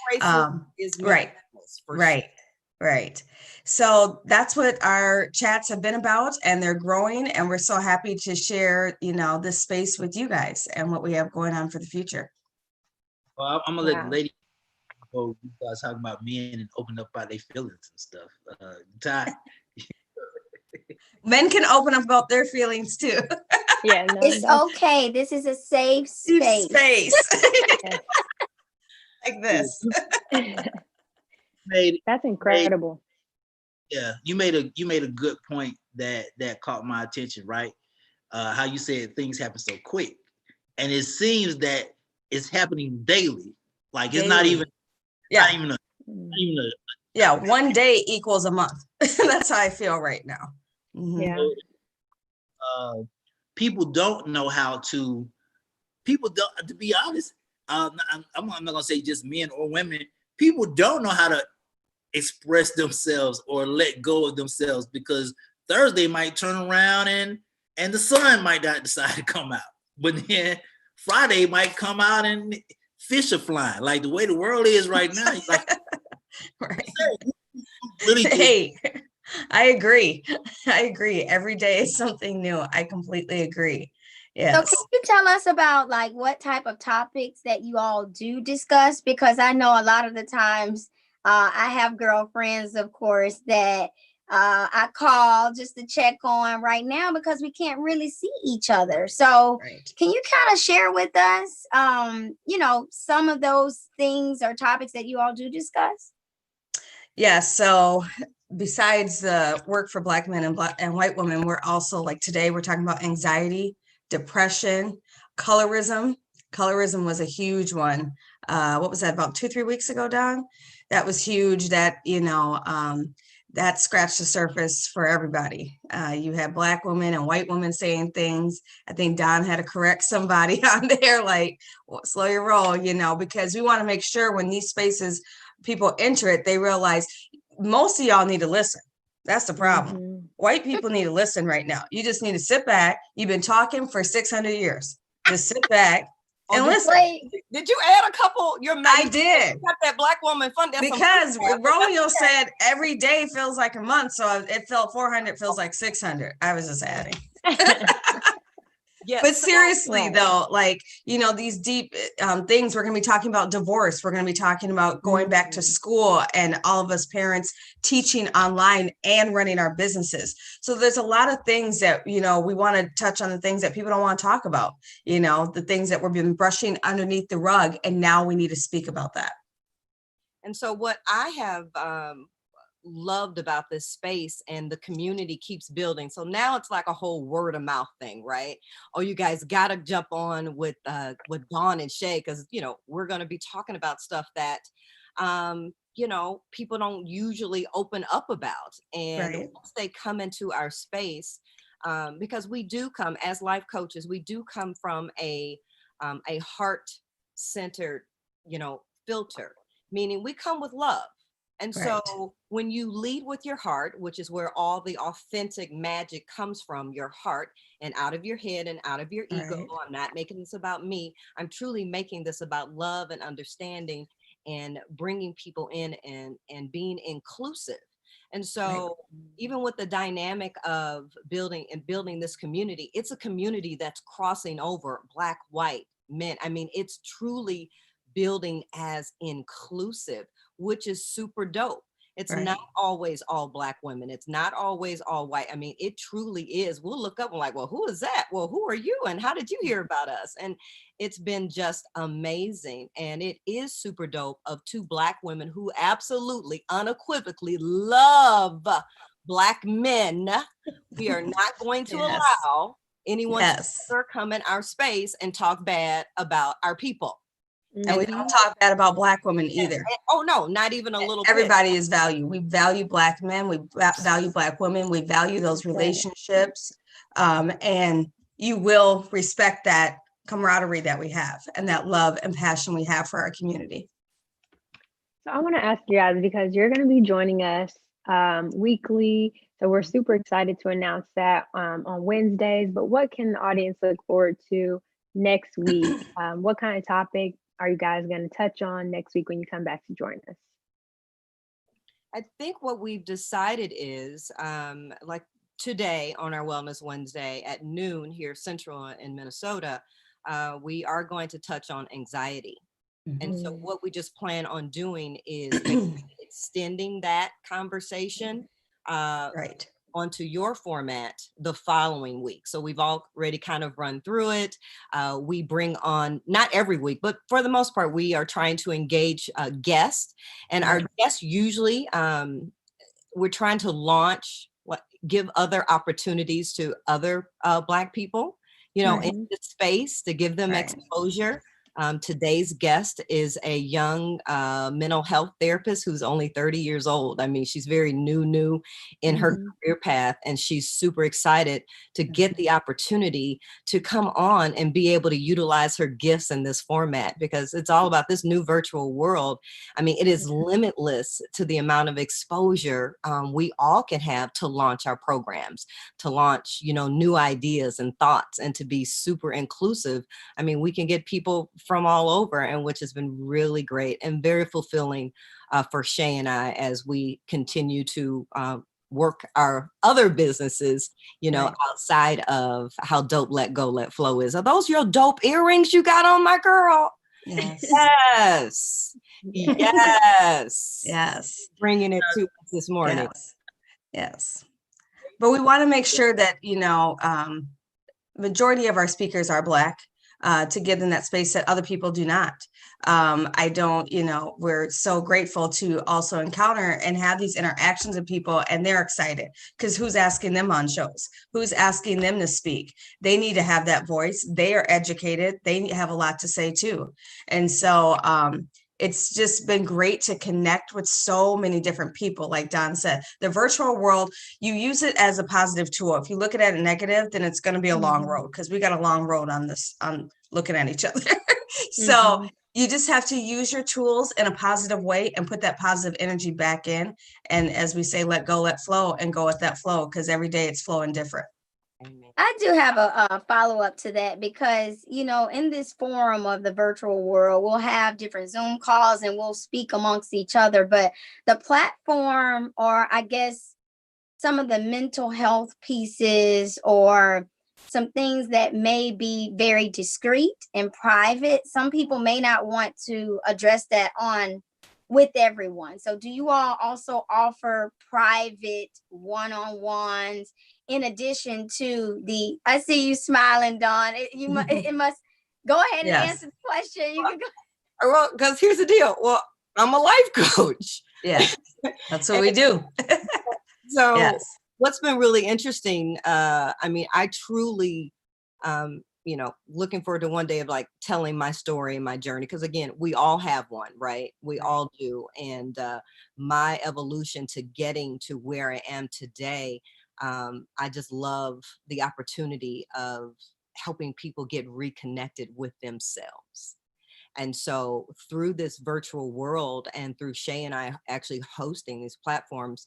Right. So that's what our chats have been about, and they're growing. And we're so happy to share, this space with you guys and what we have going on for the future. Well, I'm gonna let the lady. You guys talking about men and open up about their feelings and stuff. Ty. Men can open up about their feelings too. It's okay. This is a safe space. Like this. That's incredible. You made a good point that caught my attention, right? How you said things happen so quick, and it seems that it's happening daily. Like it's not even. Yeah. Not even a one day equals a month. That's how I feel right now. Mm-hmm. Yeah. People don't know how to. People don't. To be honest, I'm not gonna say just men or women. People don't know how to express themselves or let go of themselves, because Thursday might turn around and and the sun might not decide to come out. But then Friday might come out and fish are flying. Like the way the world is right now, like Right. really Hey, I agree. I agree. Every day is something new. I completely agree. So Yes. can you tell us about like what type of topics that you all do discuss? Because I know a lot of the times I have girlfriends, of course, that I call just to check on right now because we can't really see each other. So Right. can you kind of share with us, some of those things or topics that you all do discuss? Yeah, so besides the work for Black men and white women, we're also like today we're talking about anxiety, depression, colorism. Colorism was a huge one. What was that, about 2-3 weeks ago, Don? That was huge. That, that scratched the surface for everybody. You had Black women and white women saying things. I think Don had to correct somebody on there, like, slow your roll, because we want to make sure when these spaces people enter it, they realize most of y'all need to listen. That's the problem. Mhm. White people need to listen right now. You just need to sit back. You've been talking for 600 years. Just sit back and listen. Did you add a couple? I did. Got that Black woman fun. That's Because Romeo said every day feels like a month. So it felt 400, feels like 600. I was just adding. Yes. But seriously, Right. though, like, these deep things, we're going to be talking about divorce. We're going to be talking about going back to school and all of us parents teaching online and running our businesses. So there's a lot of things that, we want to touch on, the things that people don't want to talk about, the things that we've been brushing underneath the rug. And now we need to speak about that. And so what I have loved about this space, and the community keeps building. So now it's like a whole word of mouth thing, right? Oh, you guys got to jump on with Dawn and Shay, because, we're going to be talking about stuff that, people don't usually open up about. And Right. once they come into our space, because we do come as life coaches, we do come from a heart-centered, filter, meaning we come with love. And Right. so when you lead with your heart, which is where all the authentic magic comes from, your heart, and out of your head and out of your ego, Right. I'm not making this about me. I'm truly making this about love and understanding and bringing people in and being inclusive. And so even with the dynamic of building this community, it's a community that's crossing over Black, white, men. I mean, it's truly building as inclusive, which is super dope. It's Right. not always all Black women. It's not always all white. I mean, it truly is. We'll look up and like, well, who is that? Well, who are you? And how did you hear about us? And it's been just amazing. And it is super dope of two Black women who absolutely, unequivocally love Black men. We are not going to Yes. allow anyone Yes. to ever come in our space and talk bad about our people. And we don't talk bad about Black women either. Oh no, not even a little bit. Everybody is valued. We value Black men. We value Black women. We value those relationships. And you will respect that camaraderie that we have and that love and passion we have for our community. So I want to ask you guys, because you're going to be joining us weekly. So we're super excited to announce that on Wednesdays. But what can the audience look forward to next week? What kind of topic are you guys going to touch on next week when you come back to join us? I think what we've decided is like today on our Wellness Wednesday at noon here Central in Minnesota, we are going to touch on anxiety. And so what we just plan on doing is extending that conversation Right. onto your format the following week. So we've already kind of run through it. We bring on, not every week, but for the most part, we are trying to engage guests. And our guests usually, we're trying to launch, give other opportunities to other Black people, in this space to give them exposure. Today's guest is a young mental health therapist who's only 30 years old. I mean, she's very new in her career path, and she's super excited to get the opportunity to come on and be able to utilize her gifts in this format, because it's all about this new virtual world. I mean, it is limitless to the amount of exposure we all can have to launch our programs, to launch, new ideas and thoughts, and to be super inclusive. I mean, we can get people from all over, and which has been really great and very fulfilling for Shay and I as we continue to work our other businesses, outside of how dope Let Go, Let Flow is. Are those your dope earrings you got on, my girl? Yes. Yes. Yes. Yes. Bringing it to us this morning. Yes. Yes. But we want to make sure that, majority of our speakers are Black, to give them that space that other people do not. We're so grateful to also encounter and have these interactions with people, and they're excited because who's asking them on shows? Who's asking them to speak? They need to have that voice. They are educated. They have a lot to say too. And so, it's just been great to connect with so many different people. Like Don said, the virtual world, you use it as a positive tool. If you look at it negative, then it's going to be a long road, because we got a long road on this, on looking at each other. So you just have to use your tools in a positive way and put that positive energy back in. And as we say, let go, let flow, and go with that flow, because every day it's flowing different. I do have a follow-up to that, because, in this forum of the virtual world, we'll have different Zoom calls and we'll speak amongst each other. But the platform, or I guess some of the mental health pieces, or some things that may be very discreet and private, some people may not want to address that on with everyone. So do you all also offer private one-on-ones in addition to the, I see you smiling, Dawn. It must go ahead and answer the question. You can go. Well, because here's the deal. Well, I'm a life coach. Yeah, that's what we do. So what's been really interesting, I truly, looking forward to one day of like telling my story and my journey. Because again, we all have one, right? We all do. And my evolution to getting to where I am today, I just love the opportunity of helping people get reconnected with themselves. And so through this virtual world, and through Shay and I actually hosting these platforms,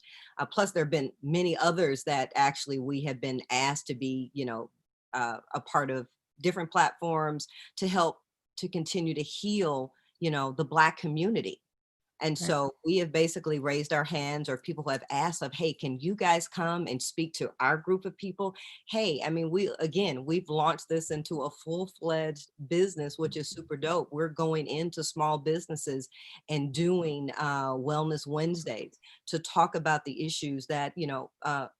plus there have been many others that actually we have been asked to be, a part of different platforms to help to continue to heal, the Black community. And so we have basically raised our hands, or people who have asked of, hey, can you guys come and speak to our group of people? Hey, we've launched this into a full-fledged business, which is super dope. We're going into small businesses and doing Wellness Wednesdays to talk about the issues that,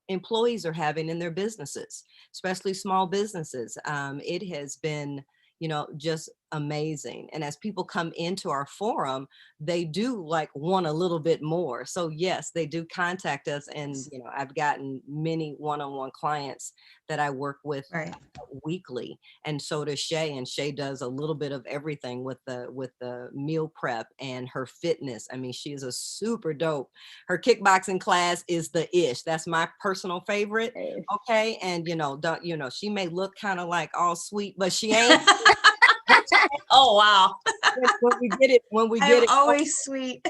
employees are having in their businesses, especially small businesses. It has been just amazing. And as people come into our forum, they do want a little bit more. So yes, they do contact us. And, I've gotten many one-on-one clients that I work with weekly. And so does Shay, and Shay does a little bit of everything with the meal prep and her fitness. I mean, she is a super dope. Her kickboxing class is the ish. That's my personal favorite. Okay. And, she may look kind of like all sweet, but she ain't. Oh wow! When we get it, always sweet.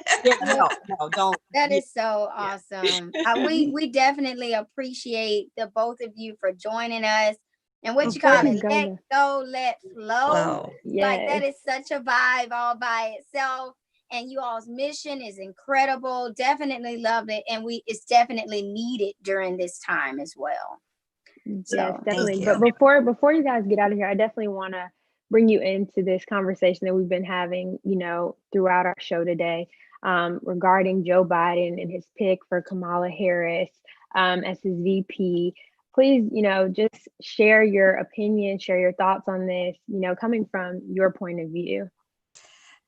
Don't. That is so awesome. We definitely appreciate the both of you for joining us. And what you call it, let go, let flow. Like that is such a vibe all by itself. And you all's mission is incredible. Definitely love it, and it's definitely needed during this time as well. Yes, definitely. But before you guys get out of here, I definitely want to bring you into this conversation that we've been having, throughout our show today, regarding Joe Biden and his pick for Kamala Harris as his VP. Please, just share your opinion, share your thoughts on this, coming from your point of view.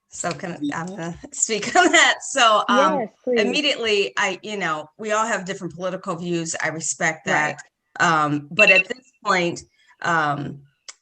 So I'm gonna speak on that. So yes, immediately, we all have different political views. I respect that. Right. But at this point,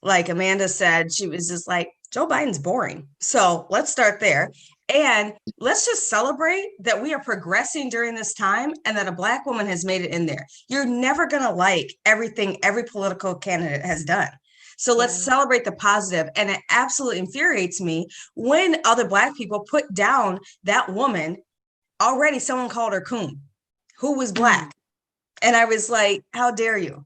like Amanda said, she was just like, Joe Biden's boring. So let's start there. And let's just celebrate that we are progressing during this time and that a Black woman has made it in there. You're never going to like everything every political candidate has done. So let's celebrate the positive. And it absolutely infuriates me when other Black people put down that woman. Already someone called her coon, who was Black. And I was like, how dare you?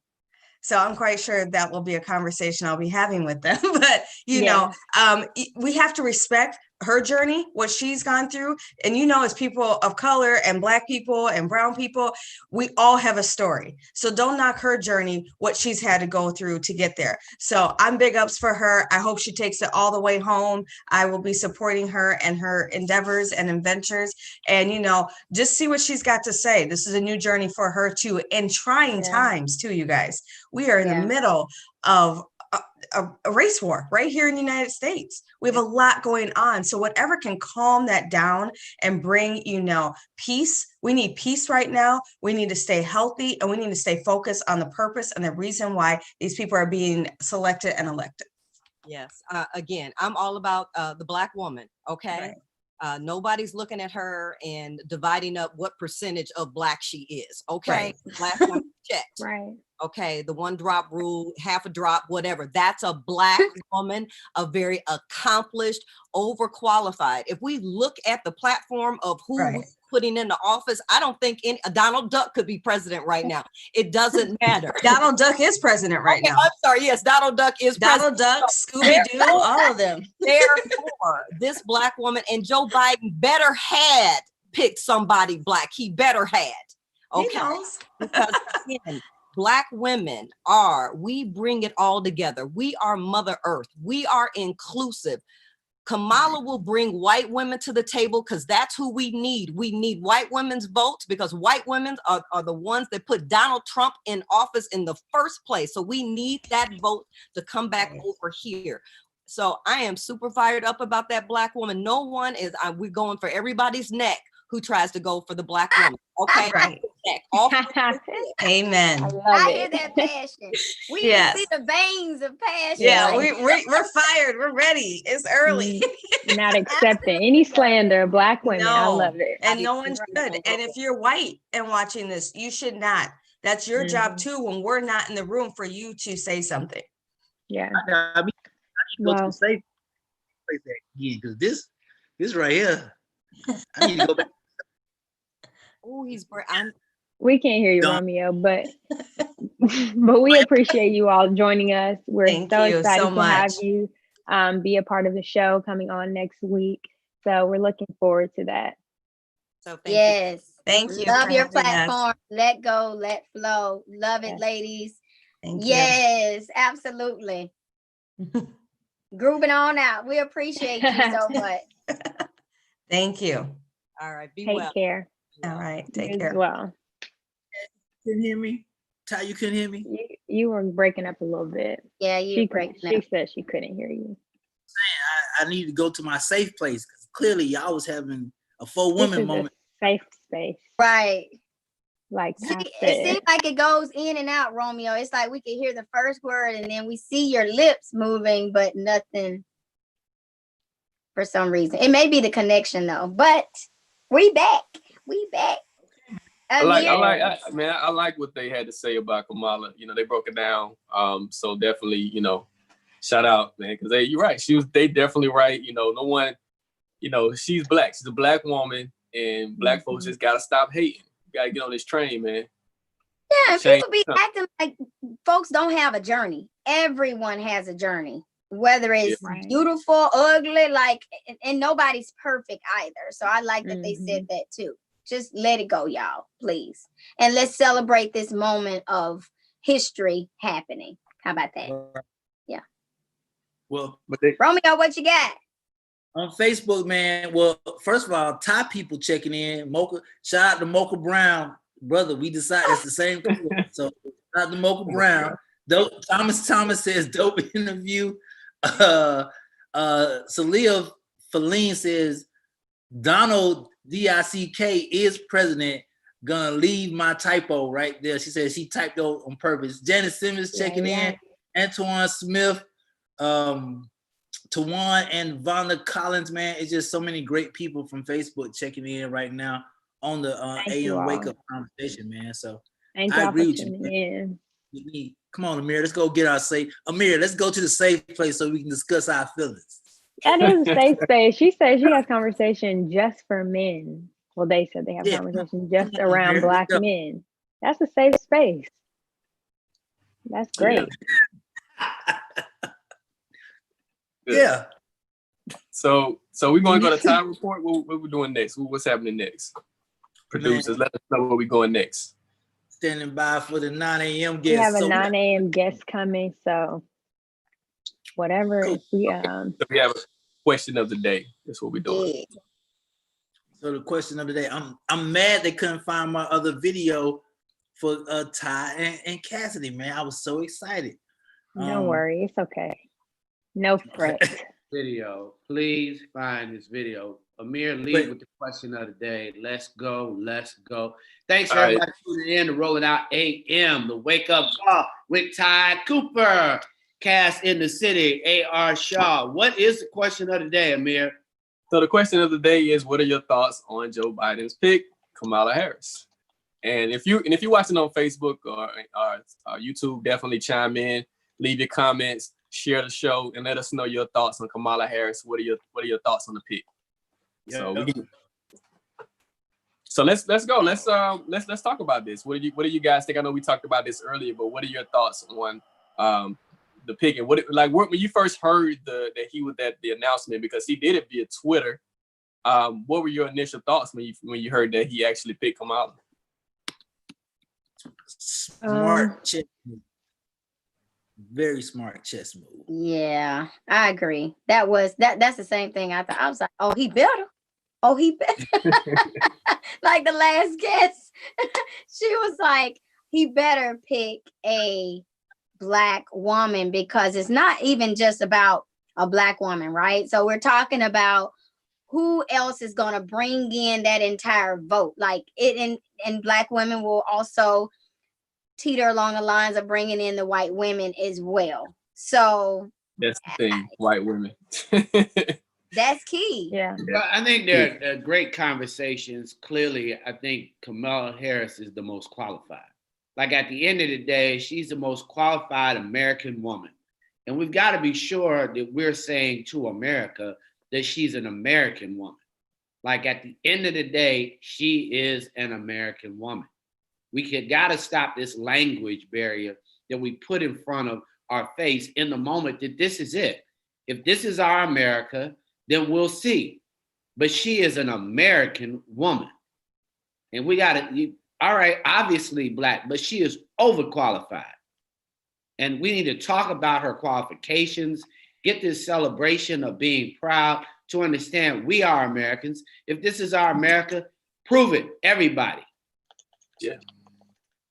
So I'm quite sure that will be a conversation I'll be having with them. But, you know, we have to respect her journey, what she's gone through. And, you know, as people of color and Black people and brown people, we all have a story. So don't knock her journey, what she's had to go through to get there. So I'm big ups for her. I hope she takes it all the way home. I will be supporting her and her endeavors and adventures. And, you know, just see what she's got to say. This is a new journey for her too, in trying times too, you guys. We are in the middle of a race war right here in the United States. We have a lot going on. So whatever can calm that down and bring, you know, peace. We need peace right now. We need to stay healthy and we need to stay focused on the purpose and the reason why these people are being selected and elected. Yes. Again, I'm all about the Black woman. Okay. Right. Nobody's looking at her and dividing up what percentage of Black she is. Okay. Right. Black woman checked. Right. Okay. The 1 drop rule, half a drop, whatever. That's a Black woman, a very accomplished, overqualified. If we look at the platform of who we're putting in the office, I don't think Donald Duck could be president right now. It doesn't matter. Donald Duck is president right now. I'm sorry. Yes, Donald Duck is Donald president. Duck, Scooby-Doo, all of them. Therefore, this Black woman, and Joe Biden better had picked somebody Black. He better had. Okay. Because again, Black women we bring it all together. We are Mother Earth. We are inclusive. Kamala will bring white women to the table because that's who we need. We need white women's votes because white women are the ones that put Donald Trump in office in the first place. So we need that vote to come back over here. So I am super fired up about that Black woman. No one is, we're going for everybody's neck who tries to go for the Black woman. Okay. Right. Amen. I hear that passion. We can see the veins of passion. Yeah, we're fired. We're ready. It's early. Not accepting any slander of Black women. I love it. And no one should. And if you're white and watching this, you should not. That's your job too when we're not in the room for you to say something. Yeah. I need to go to the safe place again because this right here, I need to go back. Oh, we can't hear you, Romeo, but we appreciate you all joining us. We're so excited to have you be a part of the show coming on next week. So we're looking forward to that. So thank you. Love your platform. Let go, let flow. Love it, ladies. Thank you. Absolutely. Grooving on out. We appreciate you so much. Thank you. All right. Be Take well. care. All right. Take You care. as well. Couldn't hear me? Ty, you couldn't hear me? You were breaking up a little bit. Yeah, she said she couldn't hear you. I need to go to my safe place because clearly y'all was having a 4-woman moment. Safe space. Right. Like it seems like it goes in and out, Romeo. It's like we can hear the first word and then we see your lips moving, but nothing for some reason. It may be the connection though, but we back. I like what they had to say about Kamala. You know, they broke it down. So definitely, you know, shout out, man, because you're right. They definitely right. You know, no one, you know, she's Black. She's a Black woman, and Black folks just gotta stop hating. You gotta get on this train, man. Yeah, and people be acting like folks don't have a journey. Everyone has a journey, whether it's beautiful, ugly, and nobody's perfect either. So I like that they said that too. Just let it go, y'all, please. And let's celebrate this moment of history happening. How about that? Yeah. Well, Romeo, what you got? On Facebook, man. Well, first of all, Thai people checking in. Mocha, shout out to Mocha Brown. Brother, we decided it's the same people. So shout out to Mocha Brown. Thomas says dope interview. Celia Feline says Donald DICK is president. Gonna leave my typo right there. She says she typed out on purpose. Janet Simmons checking in. Antoine Smith. Tawan and Vonda Collins, man. It's just so many great people from Facebook checking in right now on the Thank you AM Wake all. Up conversation, man. So Thank I y'all agree for with you, tuning man. in. Come on, Amir. Let's go get our safe. Amir, let's go to the safe place so we can discuss our feelings. That is a safe space. She said she has conversation just for men. Well, they said they have Yeah, conversation come just on, around Amir. Black Let's go. men. That's a safe space. That's great. Yeah. So we're going to go to time report. What we're doing next? What's happening next? Producers, let us know where we're going next. Standing by for the 9 a.m. We guest. have a So 9 a.m. guest coming. So whatever, Cool. if we So we have a question of the day. That's what we're doing. So the question of the day, I'm mad they couldn't find my other video for Ty and Cassidy, man. I was so excited. Don't worry, it's okay. No fret. Video. Please find this video. Amir, lead with the question of the day. Let's go. Let's go. Thanks for everybody tuning in to Rolling Out AM, the Wake Up Call with Ty Cooper. Cass in the City, A.R. Shaw. What is the question of the day, Amir? So the question of the day is, what are your thoughts on Joe Biden's pick, Kamala Harris? And if you're watching on Facebook or YouTube, definitely chime in, leave your comments, share the show, and let us know your thoughts on Kamala Harris. What are your thoughts on the pick? Yeah. So let's go. Let's talk about this. What do you guys think? I know we talked about this earlier, but what are your thoughts on the pick? And when you first heard that the announcement, because he did it via Twitter, what were your initial thoughts when you heard that he actually picked Kamala? Smart chess move. Very smart chess move. Yeah, I agree. That's the same thing I thought. I was like, oh, he better. Oh, he better. Like the last guest, she was like, he better pick a Black woman, because it's not even just about a Black woman, right? So we're talking about who else is going to bring in that entire vote. Like it, and Black women will also teeter along the lines of bringing in the white women as well. So that's the thing, white women. That's key. Yeah. Well, I think there are great conversations. Clearly, I think Kamala Harris is the most qualified. Like at the end of the day, she's the most qualified American woman. And we've got to be sure that we're saying to America that she's an American woman. Like at the end of the day, she is an American woman. We got to stop this language barrier that we put in front of our face in the moment that this is it. If this is our America, then we'll see. But she is an American woman. And we got to, all right, obviously Black, but she is overqualified. And we need to talk about her qualifications, get this celebration of being proud, to understand we are Americans. If this is our America, prove it, everybody. Yeah.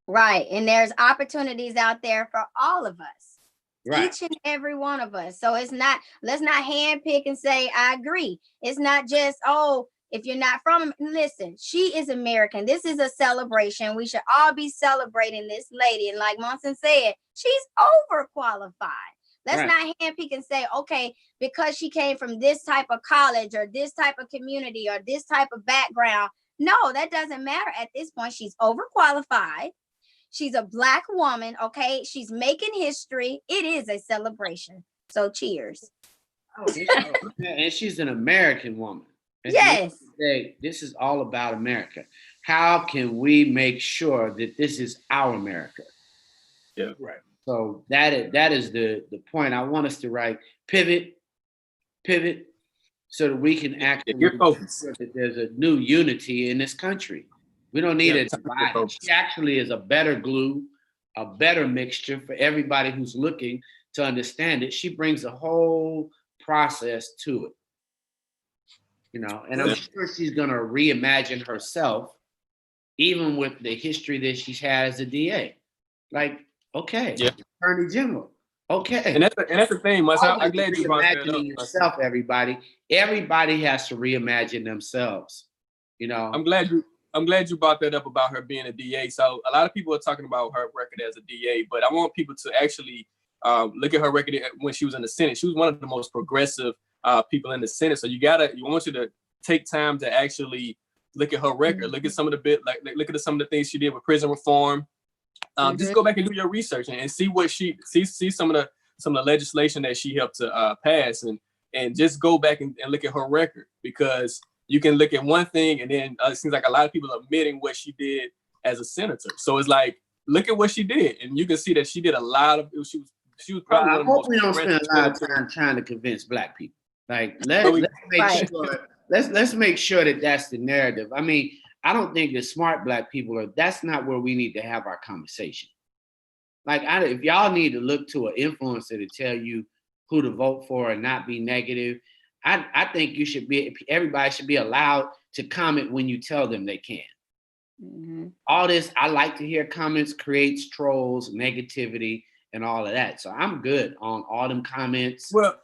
Right. And there's opportunities out there for all of us. Right. Each and every one of us. So let's not handpick and say, I agree. It's not just, oh, if you're not from, listen, she is American. This is a celebration. We should all be celebrating this lady. And like Monson said, she's overqualified. Let's not handpick and say, okay, because she came from this type of college or this type of community or this type of background. No, that doesn't matter at this point. She's overqualified. She's a Black woman, okay? She's making history. It is a celebration. So cheers. And she's an American woman. And yes. This is all about America. How can we make sure that this is our America? Yeah, right. So that is the point. I want us to pivot, so that we can actually get focused. Sure that there's a new unity in this country. We don't need a divide. She actually is a better glue, a better mixture for everybody who's looking to understand it. She brings a whole process to it. And I'm sure she's going to reimagine herself, even with the history that she's had as a DA. Like, okay, Attorney General. Okay. And that's the thing, Mus. I'm glad you brought that up. Reimagining yourself, everybody. Everybody has to reimagine themselves. I'm glad you brought that up about her being a DA. So a lot of people are talking about her record as a DA, but I want people to actually Look at her record when she was in the Senate. She was one of the most progressive people in the Senate. So you want you to take time to actually look at her record. Look at some of the look at some of the things she did with prison reform. Just go back and do your research and see what see some of the legislation that she helped to pass, and just go back and look at her record, because you can look at one thing and then it seems like a lot of people are omitting what she did as a senator. So it's like, look at what she did, and you can see that she did a lot of. She was probably one I of the hope most we don't spend a lot of senators. time trying to convince Black people. Like let's make sure that that's the narrative. I mean, I don't think that smart Black people are. That's not where we need to have our conversation. Like, if y'all need to look to an influencer to tell you who to vote for and not be negative, I think everybody should be allowed to comment when you tell them they can. All this, I like to hear comments, creates trolls, negativity, and all of that. So I'm good on all them comments. Well,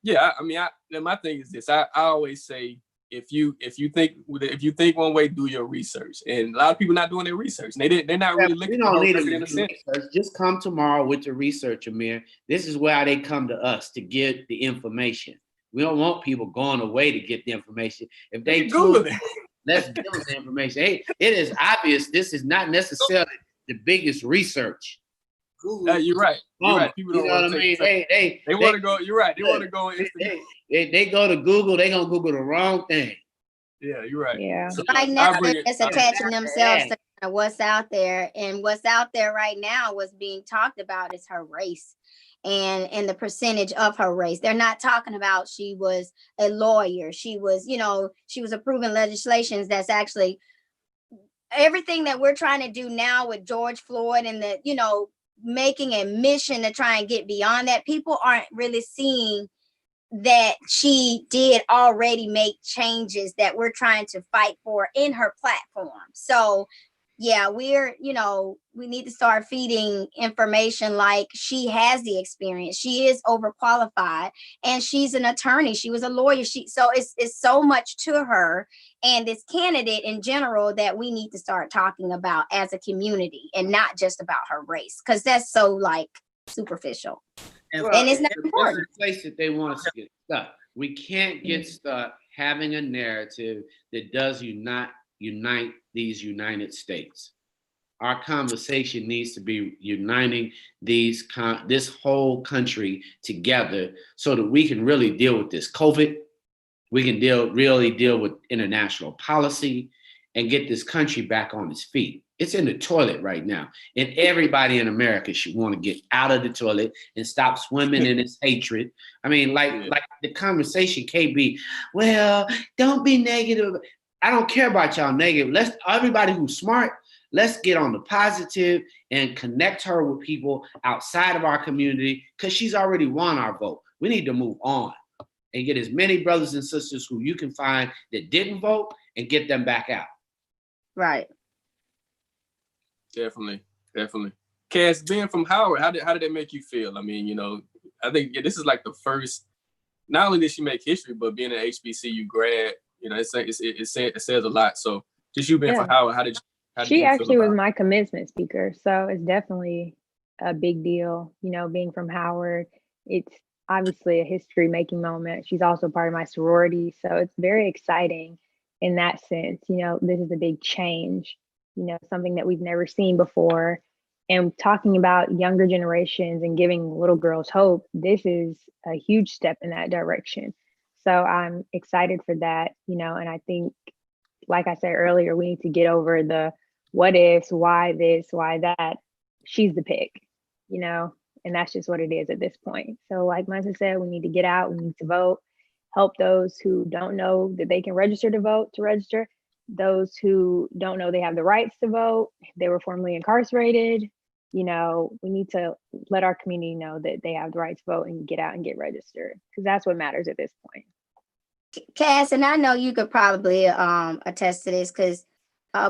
yeah, I mean, my thing is this. I always say, if you think one way, do your research. And a lot of people not doing their research. They're not really looking for her record in a sense. Just come tomorrow with the research, Amir. This is why they come to us, to get the information. We don't want people going away to get the information. If they Google it, let's give them the information. Hey, it is obvious this is not necessarily the biggest research. You're right. You're right. People don't want to take. They want to go. You're right. They want to go. They go to Google. They gonna Google the wrong thing. Yeah, you're right. Yeah. So, Right now, they're just attaching themselves to what's out there, and what's out there right now, what's being talked about, is her race, and the percentage of her race. They're not talking about she was a lawyer. She was, she was approving legislations that's actually everything that we're trying to do now with George Floyd, and the, making a mission to try and get beyond that. People aren't really seeing that she did already make changes that we're trying to fight for in her platform. So yeah, we need to start feeding information like she has the experience. She is overqualified, and she's an attorney. She was a lawyer. So it's so much to her and this candidate in general that we need to start talking about as a community, and not just about her race, because that's so superficial. And it's not important. That's the place that they want us to get stuck. We can't get stuck having a narrative that does unite these United States. Our conversation needs to be uniting this whole country together so that we can really deal with this COVID. We can really deal with international policy and get this country back on its feet. It's in the toilet right now. And everybody in America should want to get out of the toilet and stop swimming in its hatred. I mean, like the conversation can't be, well, don't be negative. I don't care about y'all negative. Everybody who's smart, let's get on the positive and connect her with people outside of our community, because she's already won our vote. We need to move on and get as many brothers and sisters who you can find that didn't vote and get them back out. Right. Definitely. Cass, being from Howard, how did that make you feel? I mean, I think this is like the first. Not only did she make history, but being an HBCU grad, it says a lot. So just you being from Howard, how did she you actually feel was about my commencement speaker, so it's definitely a big deal. Being from Howard, it's obviously a history making moment. She's also part of my sorority, so it's very exciting in that sense. This is a big change. Something that we've never seen before. And talking about younger generations and giving little girls hope, this is a huge step in that direction. So I'm excited for that, and I think, like I said earlier, we need to get over the what ifs, why this, why that. She's the pick, and that's just what it is at this point. So like Monsa said, we need to get out, we need to vote, help those who don't know that they can register to vote to register. Those who don't know they have the rights to vote, they were formerly incarcerated. We need to let our community know that they have the right to vote and get out and get registered, because that's what matters at this point. Cass, and I know you could probably attest to this, because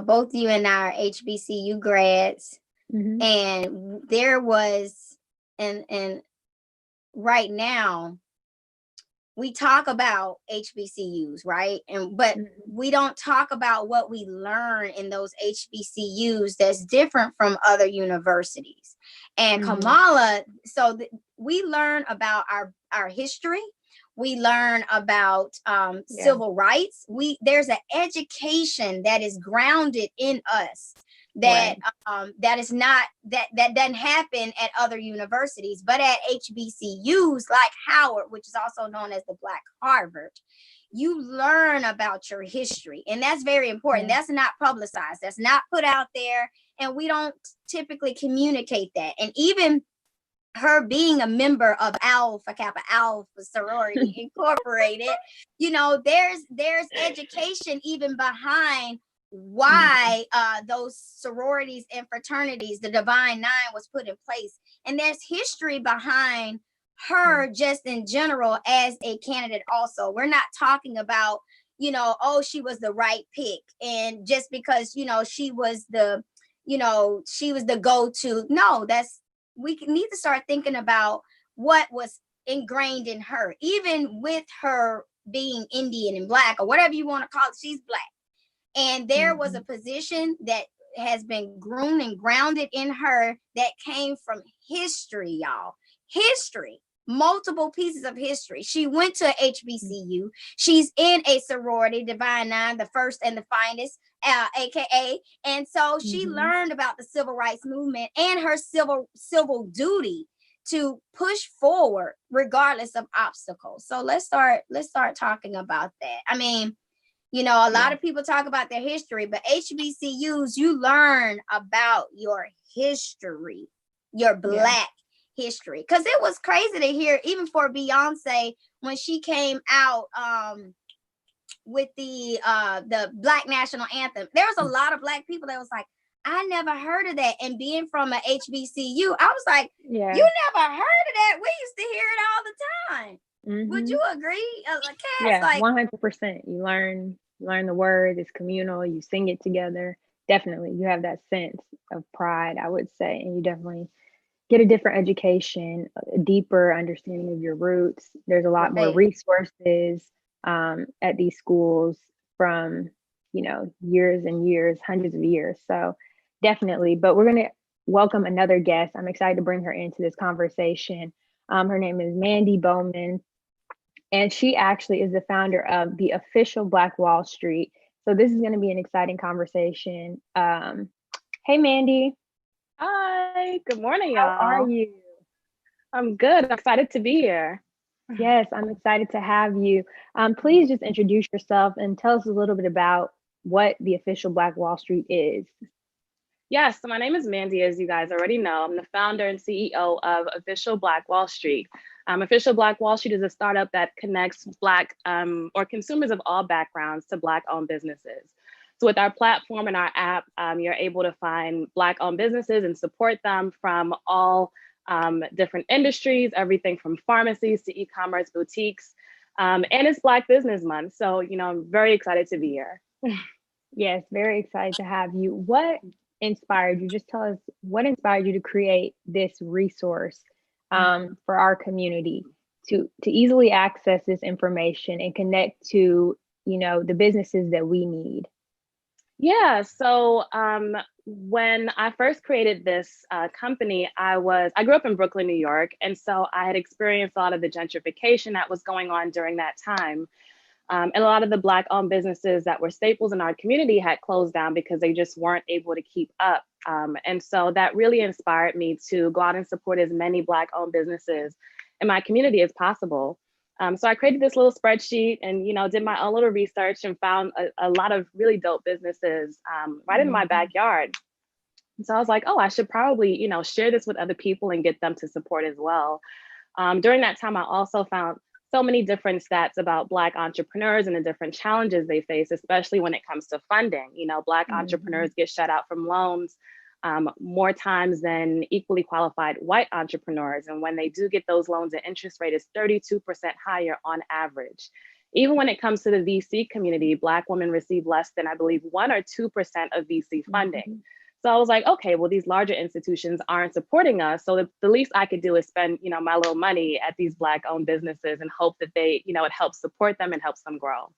both you and I are HBCU grads, and there was, and right now, we talk about HBCUs, right? But we don't talk about what we learn in those HBCUs that's different from other universities. And Kamala, so we learn about our history. We learn about civil rights. There's an education that is grounded in us that that is not that doesn't happen at other universities, but at HBCUs like Howard, which is also known as the Black Harvard, you learn about your history, and that's very important. That's not publicized. That's not put out there, and we don't typically communicate that. And even her being a member of Alpha Kappa Alpha Sorority Incorporated, you know, there's education even behind why those sororities and fraternities, the Divine Nine, was put in place. And there's history behind her just in general as a candidate also. We're not talking about, you know, oh, she was the right pick. And just because, you know, she was the go-to. No, we need to start thinking about what was ingrained in her, even with her being Indian and Black or whatever you want to call it. She's Black. And there was a position that has been groomed and grounded in her that came from history, y'all. History, multiple pieces of history. She went to HBCU. She's in a sorority, Divine Nine, the first and the finest, AKA. And so she learned about the civil rights movement and her civil duty to push forward regardless of obstacles. So let's start talking about that. I mean, you know, a lot of people talk about their history, but HBCUs, you learn about your history, your Black history. Because it was crazy to hear, even for Beyonce, when she came out with the Black National Anthem, there was a lot of Black people that was like, I never heard of that. And being from a HBCU, I was like, you never heard of that? We used to hear it all the time. Would you agree? Yeah, 100%. You learn the words. It's communal. You sing it together. Definitely, you have that sense of pride, I would say, and you definitely get a different education, a deeper understanding of your roots. There's a lot more resources at these schools from, you know, years and years, hundreds of years. So definitely. But we're going to welcome another guest. I'm excited to bring her into this conversation. Her name is Mandy Bowman. And she actually is the founder of the official Black Wall Street. So this is going to be an exciting conversation. Hey, Mandy. Hi, good morning, y'all. How are you? I'm good. I'm excited to be here. Yes, I'm excited to have you. Please just introduce yourself and tell us a little bit about what the official Black Wall Street is. Yes, so my name is Mandy, as you guys already know. I'm the founder and CEO of Official Black Wall Street. Official Black Wall Street is a startup that connects Black or consumers of all backgrounds to Black-owned businesses. So with our platform and our app, you're able to find Black-owned businesses and support them from all different industries, everything from pharmacies to e-commerce boutiques. And it's Black Business Month. So, you know, I'm very excited to be here. Yes, very excited to have you. What inspired you? Just tell us what inspired you to create this resource for our community to easily access this information and connect to, you know, the businesses that we need. Yeah, so when I first created this company, I grew up in Brooklyn, New York, and so I had experienced a lot of the gentrification that was going on during that time. And a lot of the Black-owned businesses that were staples in our community had closed down because they just weren't able to keep up. And so that really inspired me to go out and support as many Black-owned businesses in my community as possible. So I created this little spreadsheet and, you know, did my own little research and found a lot of really dope businesses right in my backyard. And so I was like, oh, I should probably, you know, share this with other people and get them to support as well. During that time, I also found so many different stats about Black entrepreneurs and the different challenges they face, especially when it comes to funding. You know, Black entrepreneurs get shut out from loans more times than equally qualified white entrepreneurs. And when they do get those loans, the interest rate is 32% higher on average. Even when it comes to the VC community, Black women receive less than, I believe, 1 or 2% of VC funding. So I was like, okay, well, these larger institutions aren't supporting us. So the least I could do is spend, you know, my little money at these Black-owned businesses and hope that they, you know, it helps support them and helps them grow.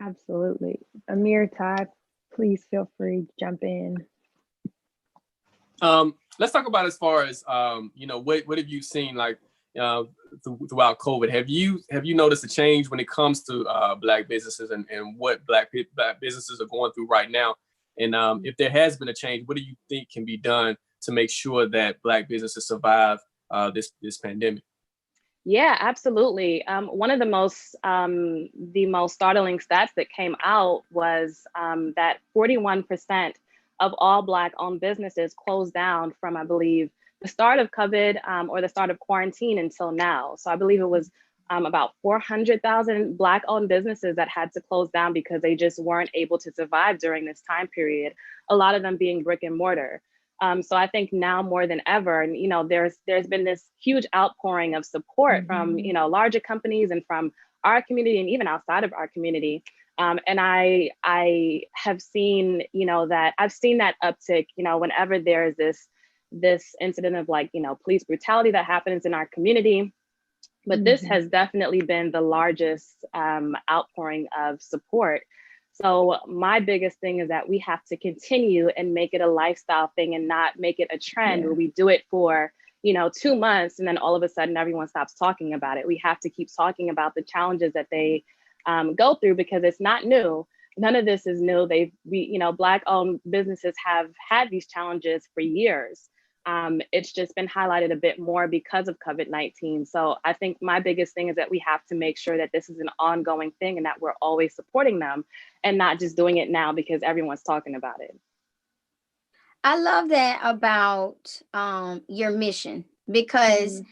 Absolutely. Amir, Todd, please feel free to jump in. Let's talk about as far as what have you seen like throughout COVID? Have you noticed a change when it comes to Black businesses and what Black businesses are going through right now? And if there has been a change, what do you think can be done to make sure that Black businesses survive this pandemic? Yeah, absolutely. One of the most startling stats that came out was that 41% of all Black-owned businesses closed down from, I believe, the start of COVID or the start of quarantine until now. So I believe it was about 400,000 Black-owned businesses that had to close down because they just weren't able to survive during this time period. A lot of them being brick and mortar. So I think now more than ever, and there's been this huge outpouring of support from larger companies and from our community and even outside of our community. And I have seen I've seen that uptick whenever there's this incident of police brutality that happens in our community. But this has definitely been the largest outpouring of support. So my biggest thing is that we have to continue and make it a lifestyle thing and not make it a trend where we do it for 2 months and then all of a sudden everyone stops talking about it. We have to keep talking about the challenges that they go through because it's not new. None of this is new. Black-owned businesses have had these challenges for years. It's just been highlighted a bit more because of COVID-19. So I think my biggest thing is that we have to make sure that this is an ongoing thing and that we're always supporting them and not just doing it now because everyone's talking about it. I love that about your mission because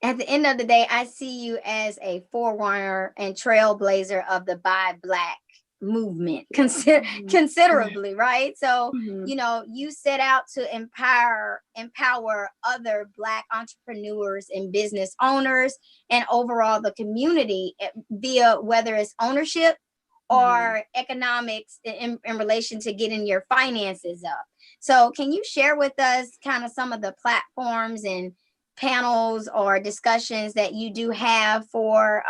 at the end of the day, I see you as a forerunner and trailblazer of the Buy Black movement considerably, right? So you set out to empower other Black entrepreneurs and business owners and overall the community via whether it's ownership or economics in relation to getting your finances up. So can you share with us kind of some of the platforms and panels or discussions that you do have for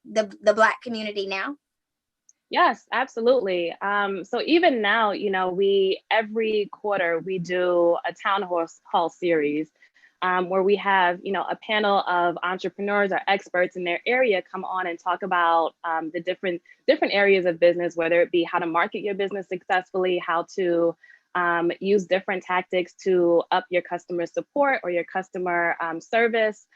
the Black community now? Yes, absolutely. So even now, every quarter we do a town hall series where we have, a panel of entrepreneurs or experts in their area come on and talk about the different areas of business, whether it be how to market your business successfully, how to use different tactics to up your customer support or your customer service.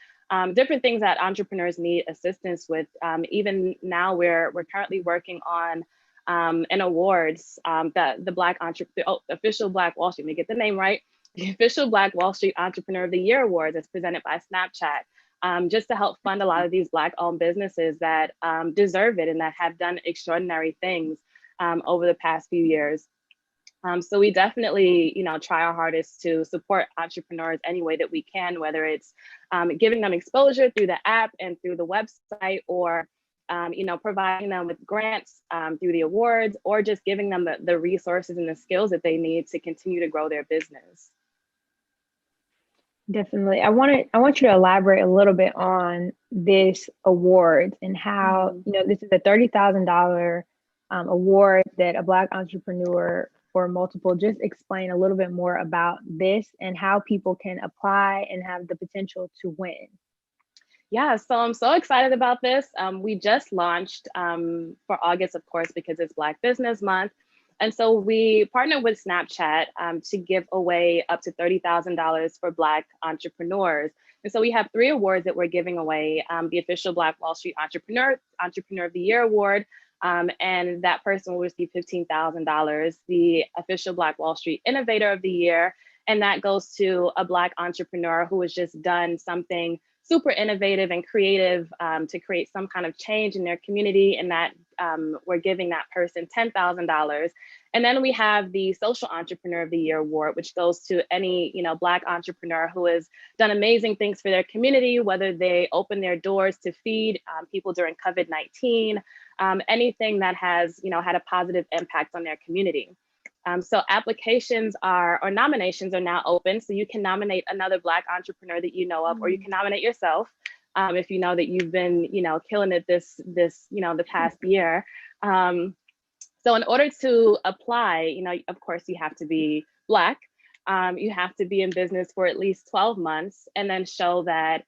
Different things that entrepreneurs need assistance with. Even now, we're currently working on an awards, the official Black Wall Street. Let me get the name right. The official Black Wall Street Entrepreneur of the Year Awards is presented by Snapchat, just to help fund a lot of these Black-owned businesses that deserve it and that have done extraordinary things over the past few years. So we definitely, try our hardest to support entrepreneurs any way that we can, whether it's giving them exposure through the app and through the website, or providing them with grants through the awards, or just giving them the resources and the skills that they need to continue to grow their business. Definitely. I want you to elaborate a little bit on this award and how, this is a $30,000 award that a Black entrepreneur or multiple. Just explain a little bit more about this and how people can apply and have the potential to win. Yeah, so I'm so excited about this. We just launched for August, of course, because it's Black Business Month. And so we partnered with Snapchat to give away up to $30,000 for Black entrepreneurs. And so we have 3 awards that we're giving away. The official Black Wall Street Entrepreneur of the Year Award, and that person will receive $15,000. The official Black Wall Street Innovator of the Year, and that goes to a Black entrepreneur who has just done something super innovative and creative to create some kind of change in their community, and that we're giving that person $10,000. And then we have the Social Entrepreneur of the Year Award, which goes to any Black entrepreneur who has done amazing things for their community, whether they open their doors to feed people during COVID-19, anything that has had a positive impact on their community. So applications or nominations are now open. So you can nominate another Black entrepreneur that you know of, or you can nominate yourself if you know that you've been, killing it the past year. So in order to apply, of course, you have to be Black. You have to be in business for at least 12 months and then show that,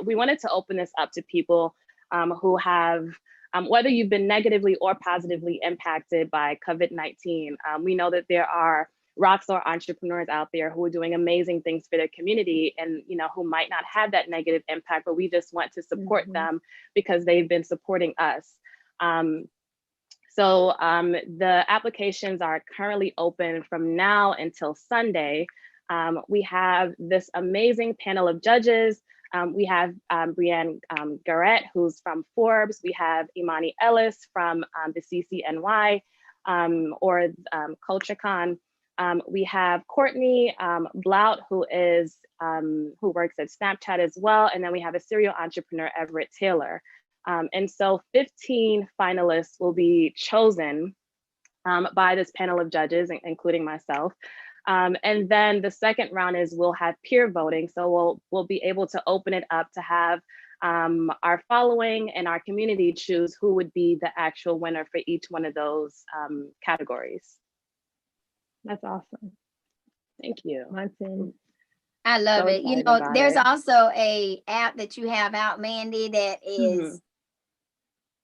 we wanted to open this up to people who have, whether you've been negatively or positively impacted by COVID-19. We know that there are rockstar entrepreneurs out there who are doing amazing things for their community and, who might not have that negative impact, but we just want to support them because they've been supporting us. So the applications are currently open from now until Sunday. We have this amazing panel of judges. We have Brienne Garrett, who's from Forbes. We have Imani Ellis from the CCNY or CultureCon. We have Courtney Blout, who works at Snapchat as well. And then we have a serial entrepreneur, Everett Taylor. And so 15 finalists will be chosen by this panel of judges, including myself. And then the second round is we'll have peer voting. So we'll be able to open it up to have our following and our community choose who would be the actual winner for each one of those categories. That's awesome. Thank you. I love So it. You excited know, about there's it. also a app that you have out, Mandy, that is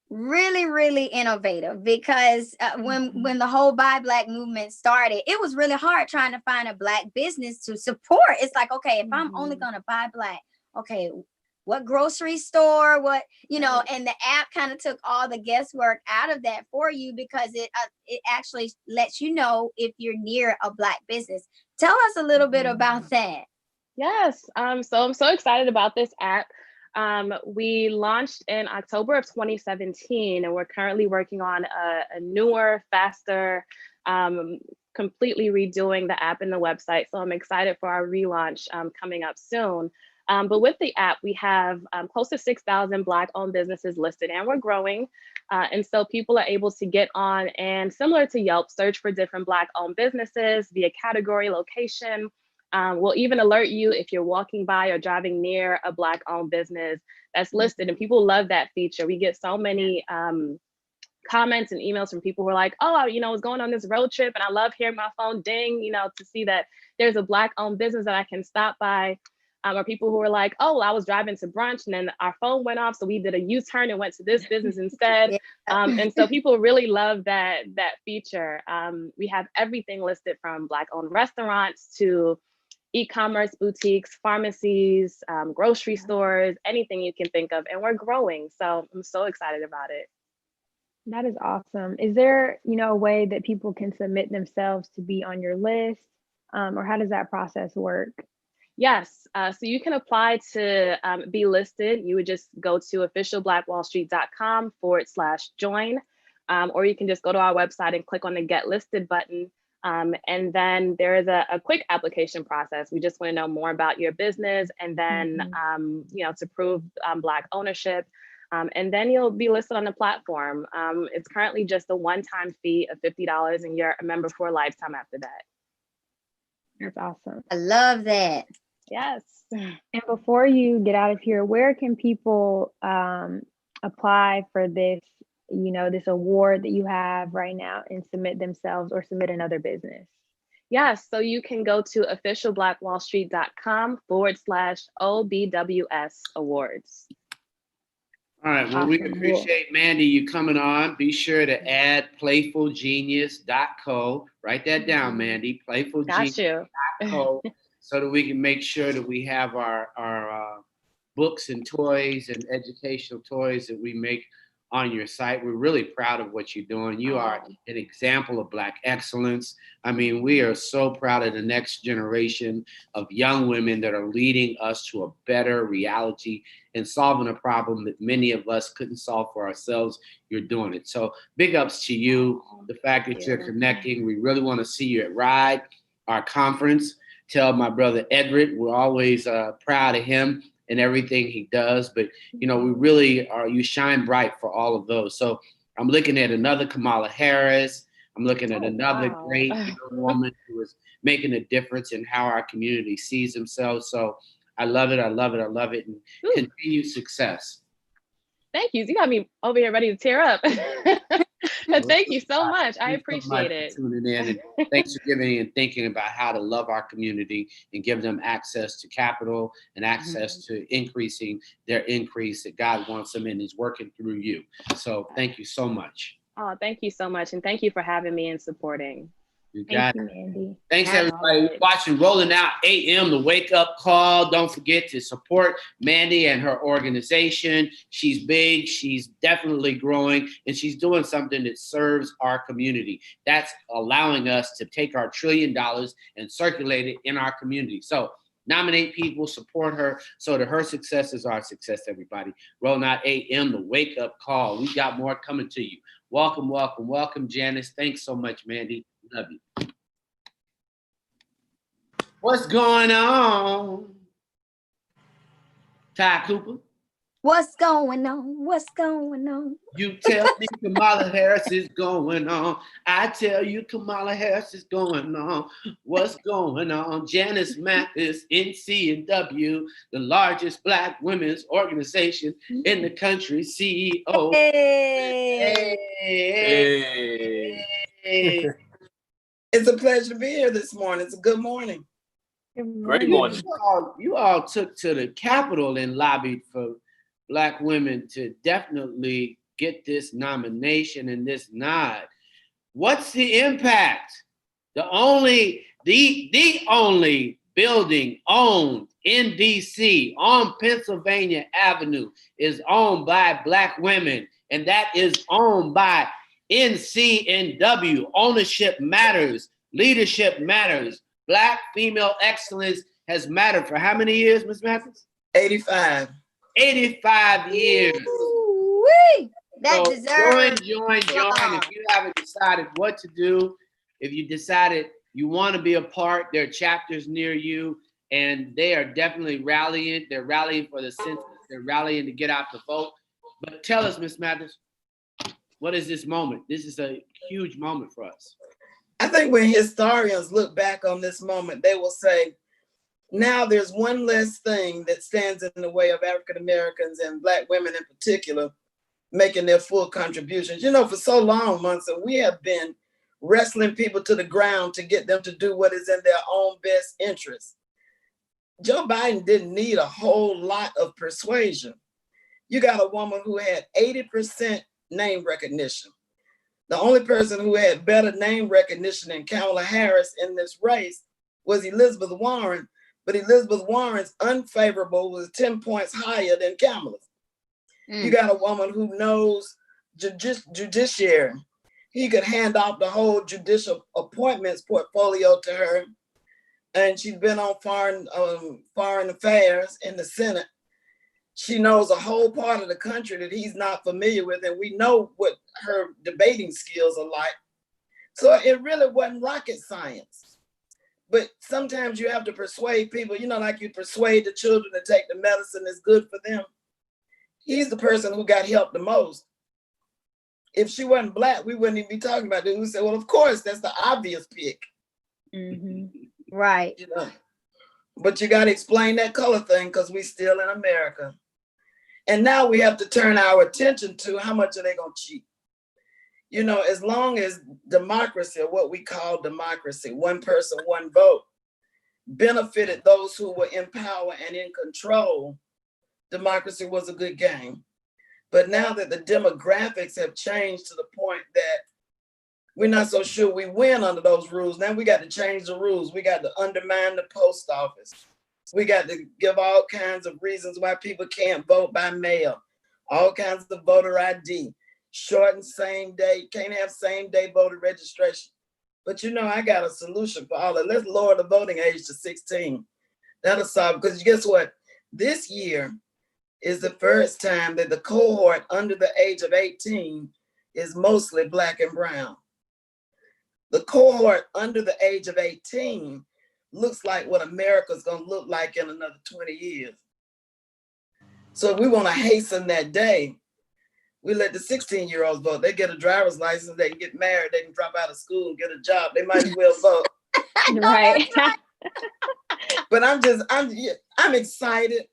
really, really innovative because when the whole Buy Black movement started, it was really hard trying to find a Black business to support. It's like, okay, if I'm only going to buy Black, okay, what grocery store, and the app kind of took all the guesswork out of that for you because it actually lets you know if you're near a Black business. Tell us a little bit about that. Yes, so I'm so excited about this app. We launched in October of 2017, and we're currently working on a newer, faster, completely redoing the app and the website. So I'm excited for our relaunch coming up soon. But with the app, we have close to 6,000 Black-owned businesses listed, and we're growing. And so people are able to get on and, similar to Yelp, search for different Black-owned businesses via category, location. We'll even alert you if you're walking by or driving near a Black-owned business that's listed, and people love that feature. We get so many comments and emails from people who are like, oh, I was going on this road trip and I love hearing my phone ding, to see that there's a Black-owned business that I can stop by. Or people who are like, oh, I was driving to brunch and then our phone went off, so we did a U-turn and went to this business instead. And so people really love that feature. We have everything listed from Black-owned restaurants to e-commerce boutiques, pharmacies, grocery stores, anything you can think of, and we're growing. So I'm so excited about it. That is awesome. Is there, a way that people can submit themselves to be on your list, or how does that process work? Yes, so you can apply to be listed. You would just go to officialblackwallstreet.com/join, or you can just go to our website and click on the Get Listed button. And then there is a quick application process. We just want to know more about your business and then, to prove Black ownership. And then you'll be listed on the platform. It's currently just a one-time fee of $50 and you're a member for a lifetime after that. That's awesome. I love that. Yes. And before you get out of here, where can people apply for this, this award that you have right now and submit themselves or submit another business? Yes, so you can go to officialblackwallstreet.com/OBWS awards. All right, well, we appreciate, Mandy, you coming on. Be sure to add playfulgenius.co. Write that down, Mandy, playfulgenius.co, so that we can make sure that we have our books and toys and educational toys that we make on your site. We're really proud of what you're doing. You are an example of Black excellence. I mean, we are so proud of the next generation of young women that are leading us to a better reality and solving a problem that many of us couldn't solve for ourselves. You're doing it. So big ups to you, the fact that you're connecting. We really want to see you at RIDE, our conference. Tell my brother Everett, we're always proud of him and everything he does, but we really are, you shine bright for all of those. So I'm looking at another Kamala Harris. I'm looking at another great young woman who is making a difference in how our community sees themselves. So I love it. I love it. I love it. And continued success. Thank you. You got me over here ready to tear up. Thank you so much. I Thanks so much appreciate it. for tuning in, and thanks for giving and thinking about how to love our community and give them access to capital and access to increasing their increase that God wants them and is working through you. So thank you so much. Oh, thank you so much. And thank you for having me and supporting. You got Thank it. you, Mandy. Thanks, everybody. We're watching Rolling Out AM, the wake up call. Don't forget to support Mandy and her organization. She's big. She's definitely growing, and she's doing something that serves our community. That's allowing us to take our $1 trillion and circulate it in our community. So nominate people, support her so that her success is our success, everybody. Rolling Out AM, the wake up call. We got more coming to you. Welcome, welcome, welcome, Janice. Thanks so much, Mandy. Love you. What's going on? Ty Cooper? What's going on? What's going on? You tell me Kamala Harris is going on. I tell you Kamala Harris is going on. What's going on? Janice Mathis, NCW, the largest Black women's organization in the country, CEO. Hey. Hey. It's a pleasure to be here this morning. It's a good morning. Great morning. You all took to the Capitol and lobbied for Black women to definitely get this nomination and this nod. What's the impact? The only building owned in DC on Pennsylvania Avenue is owned by Black women, and that is owned by NCNW. Ownership matters. Leadership matters. Black female excellence has mattered for how many years, Ms. Mathis? 85. 85 years. Woo-wee. That So deserves join. If you haven't decided what to do, if you decided you want to be a part, there are chapters near you, and they are definitely rallying. They're rallying for the census. They're rallying to get out the vote. But tell us, Ms. Mathis, what is this moment? This is a huge moment for us. I think when historians look back on this moment, they will say, now there's one less thing that stands in the way of African Americans and Black women in particular making their full contributions. You know, for so long, Munson, we have been wrestling people to the ground to get them to do what is in their own best interest. Joe Biden didn't need a whole lot of persuasion. You got a woman who had 80% name recognition. The only person who had better name recognition than Kamala Harris in this race was Elizabeth Warren, but Elizabeth Warren's unfavorable was 10 points higher than Kamala's. You got a woman who knows judiciary. He could hand off the whole judicial appointments portfolio to her. And she's been on foreign affairs in the Senate. She knows a whole part of the country that he's not familiar with, and we know what her debating skills are like. So it really wasn't rocket science. But sometimes you have to persuade people, you know, like you persuade the children to take the medicine that's good for them. He's the person who got help the most. If she wasn't Black, we wouldn't even be talking about it. We said, well, of course, that's the obvious pick. Right. You know? But you got to explain that color thing because we still in America. And now we have to turn our attention to how much are they going to cheat. You know, as long as democracy, or what we call democracy, one person, one vote, benefited those who were in power and in control, democracy was a good game. But now that the demographics have changed to the point that we're not so sure we win under those rules, now we got to change the rules. We got to undermine the post office. We got to give all kinds of reasons why people can't vote by mail, all kinds of voter ID, shorten same day, can't have same day voter registration. But you know, I got a solution for all that. Let's lower the voting age to 16. That'll solve, because guess what? This year is the first time that the cohort under the age of 18 is mostly Black and brown. The cohort under the age of 18 looks like what America's gonna look like in another 20 years. So if we wanna hasten that day, we let the 16-year-olds vote. They get a driver's license, they can get married, they can drop out of school and get a job. They might as well vote. Right. But I'm excited,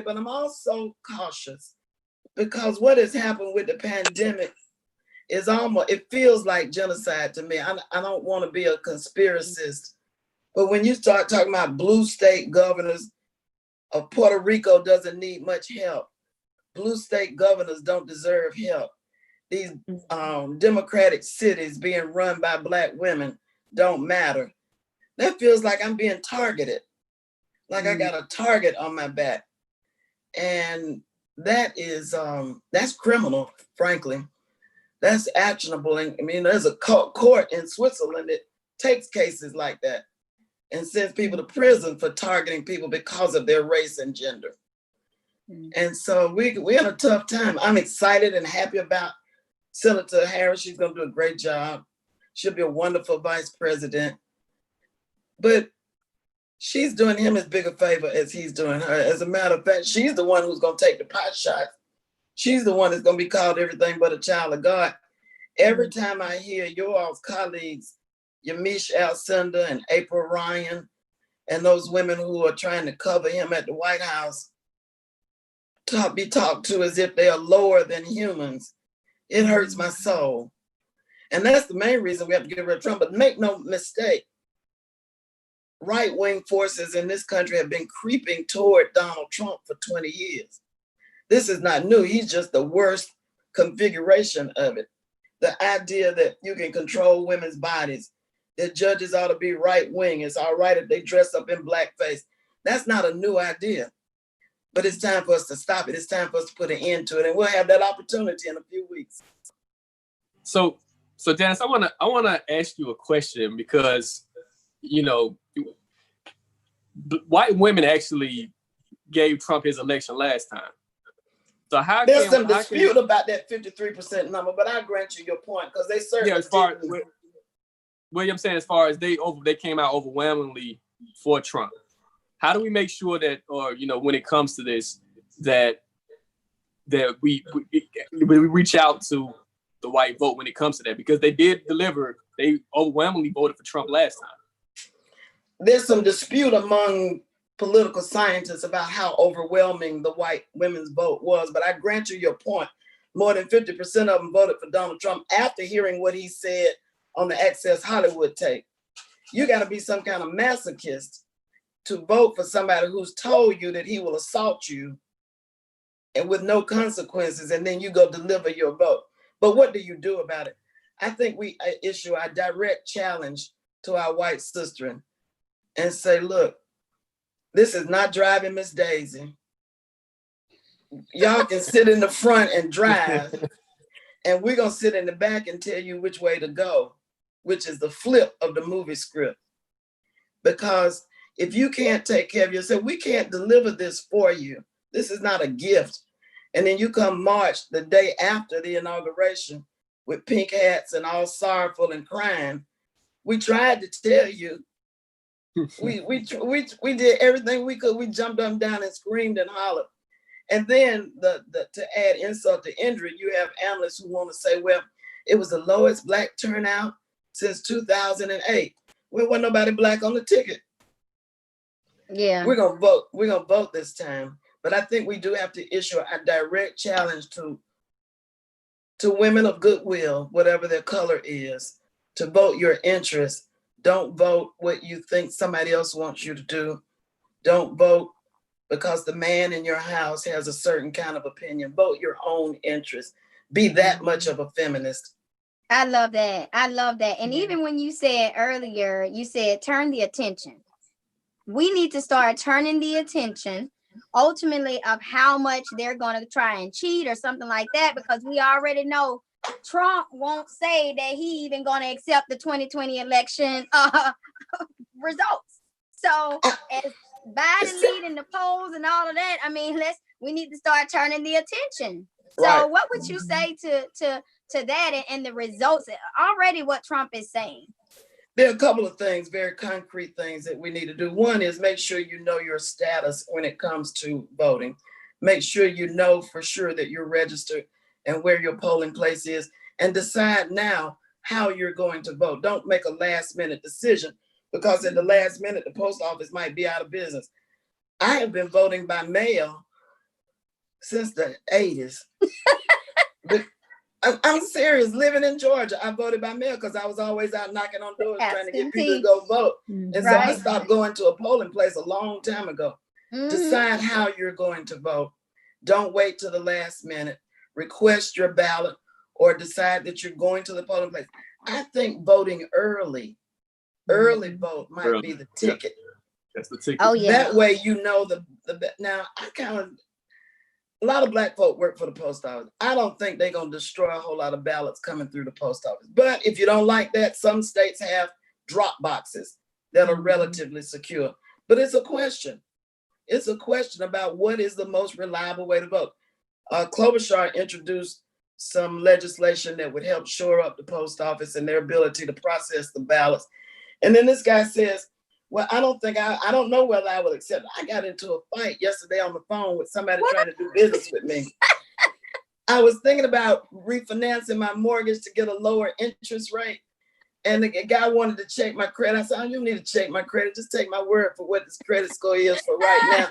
but I'm also cautious because what has happened with the pandemic is almost, it feels like genocide to me. I don't want to be a conspiracist, but when you start talking about blue state governors of Puerto Rico doesn't need much help. Blue state governors don't deserve help. These democratic cities being run by Black women don't matter. That feels like I'm being targeted, like I got a target on my back. And that is, that's criminal, frankly. That's actionable. And I mean, there's a court in Switzerland that takes cases like that and sends people to prison for targeting people because of their race and gender. And so we're in a tough time. I'm excited and happy about Senator Harris. She's going to do a great job. She'll be a wonderful vice president. But she's doing him as big a favor as he's doing her. As a matter of fact, she's the one who's going to take the pot shot. She's the one that's going to be called everything but a child of God. Every time I hear your all's colleagues, Yamiche Alcindor and April Ryan, and those women who are trying to cover him at the White House, be talked to as if they are lower than humans, it hurts my soul. And that's the main reason we have to get rid of Trump. But make no mistake, right-wing forces in this country have been creeping toward Donald Trump for 20 years. This is not new. He's just the worst configuration of it. The idea that you can control women's bodies, that judges ought to be right-wing, it's all right if they dress up in blackface. That's not a new idea. But it's time for us to stop it. It's time for us to put an end to it. And we'll have that opportunity in a few weeks. So Janice, I wanna ask you a question because, you know, white women actually gave Trump his election last time. So there's some dispute about that 53% number, but I grant you your point because they certainly as far as they came out overwhelmingly for Trump. How do we make sure that, or you know, when it comes to this, that we reach out to the white vote when it comes to that, because they did deliver. They overwhelmingly voted for Trump last time. There's some dispute among political scientists about how overwhelming the white women's vote was, but I grant you your point. More than 50% of them voted for Donald Trump after hearing what he said on the Access Hollywood tape. You got to be some kind of masochist to vote for somebody who's told you that he will assault you and with no consequences, and then you go deliver your vote. But what do you do about it? I think we issue a direct challenge to our white sister and say, look, this is not driving Miss Daisy. Y'all can sit in the front and drive, and we're gonna sit in the back and tell you which way to go, which is the flip of the movie script. Because if you can't take care of yourself, we can't deliver this for you. This is not a gift. And then you come March, the day after the inauguration, with pink hats and all sorrowful and crying. We tried to tell you. We did everything we could. We jumped up and down and screamed and hollered. And then to add insult to injury, you have analysts who want to say, well, it was the lowest Black turnout since 2008. Well, wasn't nobody Black on the ticket. Yeah. We're gonna vote. We're gonna vote this time. But I think we do have to issue a direct challenge to women of goodwill, whatever their color is, to vote your interest. Don't vote what you think somebody else wants you to do. Don't vote because the man in your house has a certain kind of opinion. Vote your own interest. Be that much of a feminist. I love that. I love that. And even when you said earlier, you said turn the attention. We need to start turning the attention ultimately of how much they're going to try and cheat or something like that, because we already know Trump won't say that he even going to accept the 2020 election results. So as Biden leading the polls and all of that, I mean, we need to start turning the attention. So Right. what would you say to that and the results already what Trump is saying? There are a couple of things, very concrete things that we need to do. One is make sure you know your status when it comes to voting. Make sure you know for sure that you're registered and where your polling place is, and decide now how you're going to vote. Don't make a last minute decision, because at the last minute, the post office might be out of business. I have been voting by mail since the 80s. I'm serious. Living in Georgia, I voted by mail because I was always out knocking on doors trying to get people to go vote. And so I stopped going to a polling place a long time ago. Decide how you're going to vote. Don't wait till the last minute. Request your ballot or decide that you're going to the polling place. I think voting early vote might be the ticket. That's the ticket. Oh yeah. That way you know the now I kind of a lot of black folk work for the post office. I don't think they're gonna destroy a whole lot of ballots coming through the post office. But if you don't like that, some states have drop boxes that are relatively secure. But it's a question. It's a question about what is the most reliable way to vote. Klobuchar introduced some legislation that would help shore up the post office and their ability to process the ballots. And then this guy says, well, I don't know whether I will accept it. I got into a fight yesterday on the phone with somebody trying to do business with me. I was thinking about refinancing my mortgage to get a lower interest rate. And the guy wanted to check my credit. I said, oh, you don't need to check my credit. Just take my word for what this credit score is for right now.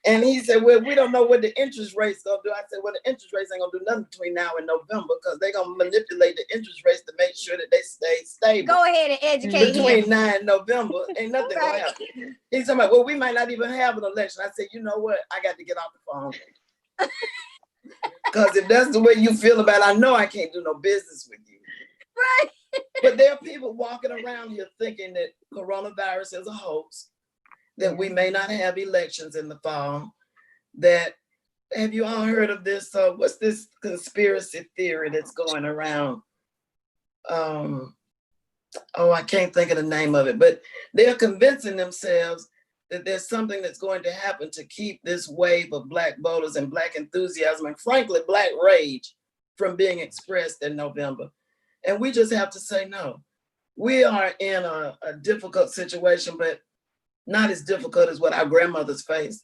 And he said, well, we don't know what the interest rate's gonna do. I said, well, the interest rates ain't gonna do nothing between now and November because they're gonna manipulate the interest rates to make sure that they stay stable. Go ahead and educate between him. now and November. Ain't nothing gonna happen. He's talking about, well, we might not even have an election. I said, you know what? I got to get off the phone. Because if that's the way you feel about it, I know I can't do no business with you. Right. But there are people walking around here thinking that coronavirus is a hoax, that we may not have elections in the fall, that, have you all heard of this? What's this conspiracy theory that's going around? Oh, I can't think of the name of it, but they're convincing themselves that there's something that's going to happen to keep this wave of Black voters and Black enthusiasm and frankly, Black rage from being expressed in November. And we just have to say no. We are in a difficult situation, but not as difficult as what our grandmothers faced.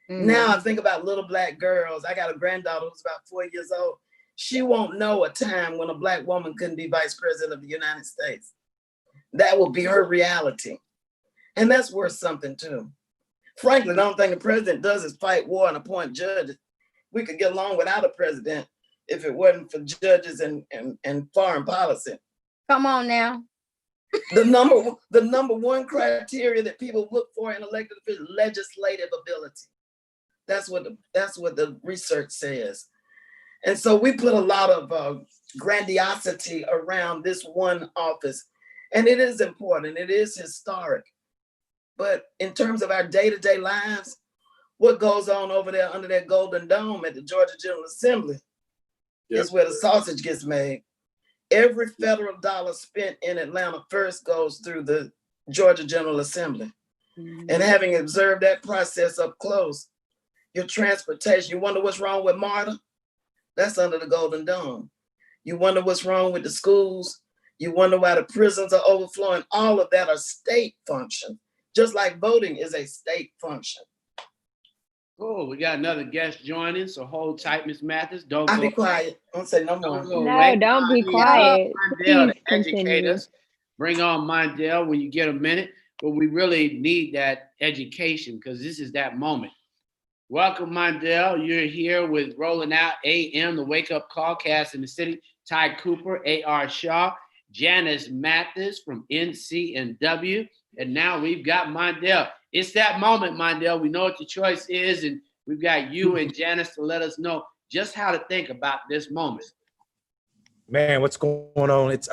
Now I think about little Black girls. I got a granddaughter who's about 4 years old. She won't know a time when a Black woman couldn't be vice president of the United States. That will be her reality. And that's worth something too. Frankly, the only thing the president does is fight war and appoint judges. We could get along without a president if it wasn't for judges and foreign policy. Come on now. The number one criteria that people look for in elected officials, legislative ability. That's what the research says. And so we put a lot of grandiosity around this one office. And it is important, it is historic. But in terms of our day-to-day lives, what goes on over there under that golden dome at the Georgia General Assembly is where the sausage gets made. Every federal dollar spent in Atlanta first goes through the Georgia General Assembly. And having observed that process up close, your transportation, you wonder what's wrong with MARTA? That's under the Golden Dome. You wonder what's wrong with the schools. You wonder why the prisons are overflowing. All of that are state functions, just like voting is a state function. Oh, we got another guest joining, so hold tight, Miss Mathis. Don't I'll go be quiet. Don't say no more. No, don't be quiet. Mondale Please to educate continue. us. Bring on Mondale when you get a minute, but we really need that education because this is that moment. Welcome, Mondale. You're here with Rolling Out AM, the Wake Up Call cast in the city. Ty Cooper, A.R. Shaw, Janice Mathis from NCNW, and now we've got Mondale. It's that moment, Mondale. We know what your choice is, and we've got you and Janice to let us know just how to think about this moment. Man, what's going on? It's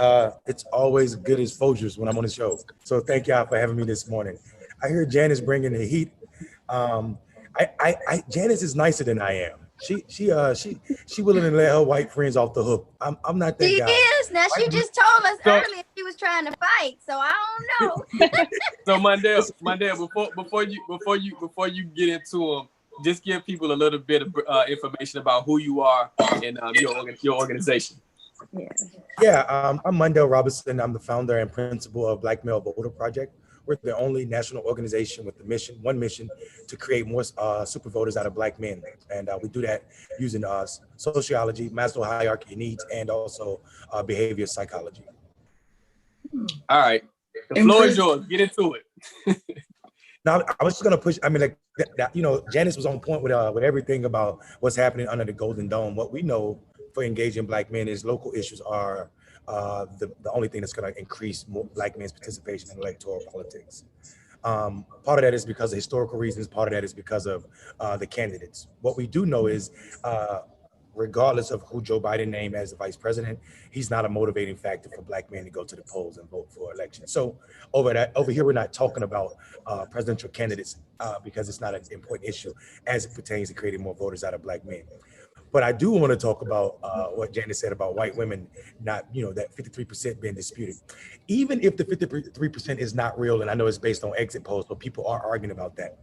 always good exposures when I'm on the show. So thank y'all for having me this morning. I hear Janice bringing the heat. Janice is nicer than I am. She willing to let her white friends off the hook. I'm not that guy. She is. Now she just told us earlier she was trying to fight, so I don't know. So Mondale, before you get into them, just give people a little bit of information about who you are and your organization. Yeah, I'm Mondale Robinson. I'm the founder and principal of Black Male Voter Project. We're the only national organization with the one mission to create more super voters out of Black men. And we do that using sociology, Maslow hierarchy of needs, and also behavior psychology. All right, the floor is yours. Get into it. Now, I was just gonna push. I mean, like you know, Janice was on point with everything about what's happening under the Golden Dome. What we know for engaging Black men is local issues are the only thing that's gonna increase Black men's participation in electoral politics. Part of that is because of historical reasons. Part of that is because of the candidates. What we do know is, regardless of who Joe Biden named as the vice president, he's not a motivating factor for Black men to go to the polls and vote for elections. So over here, we're not talking about presidential candidates because it's not an important issue as it pertains to creating more voters out of Black men. But I do want to talk about what Janice said about white women not, you know, that 53% being disputed. Even if the 53% is not real, and I know it's based on exit polls, but people are arguing about that.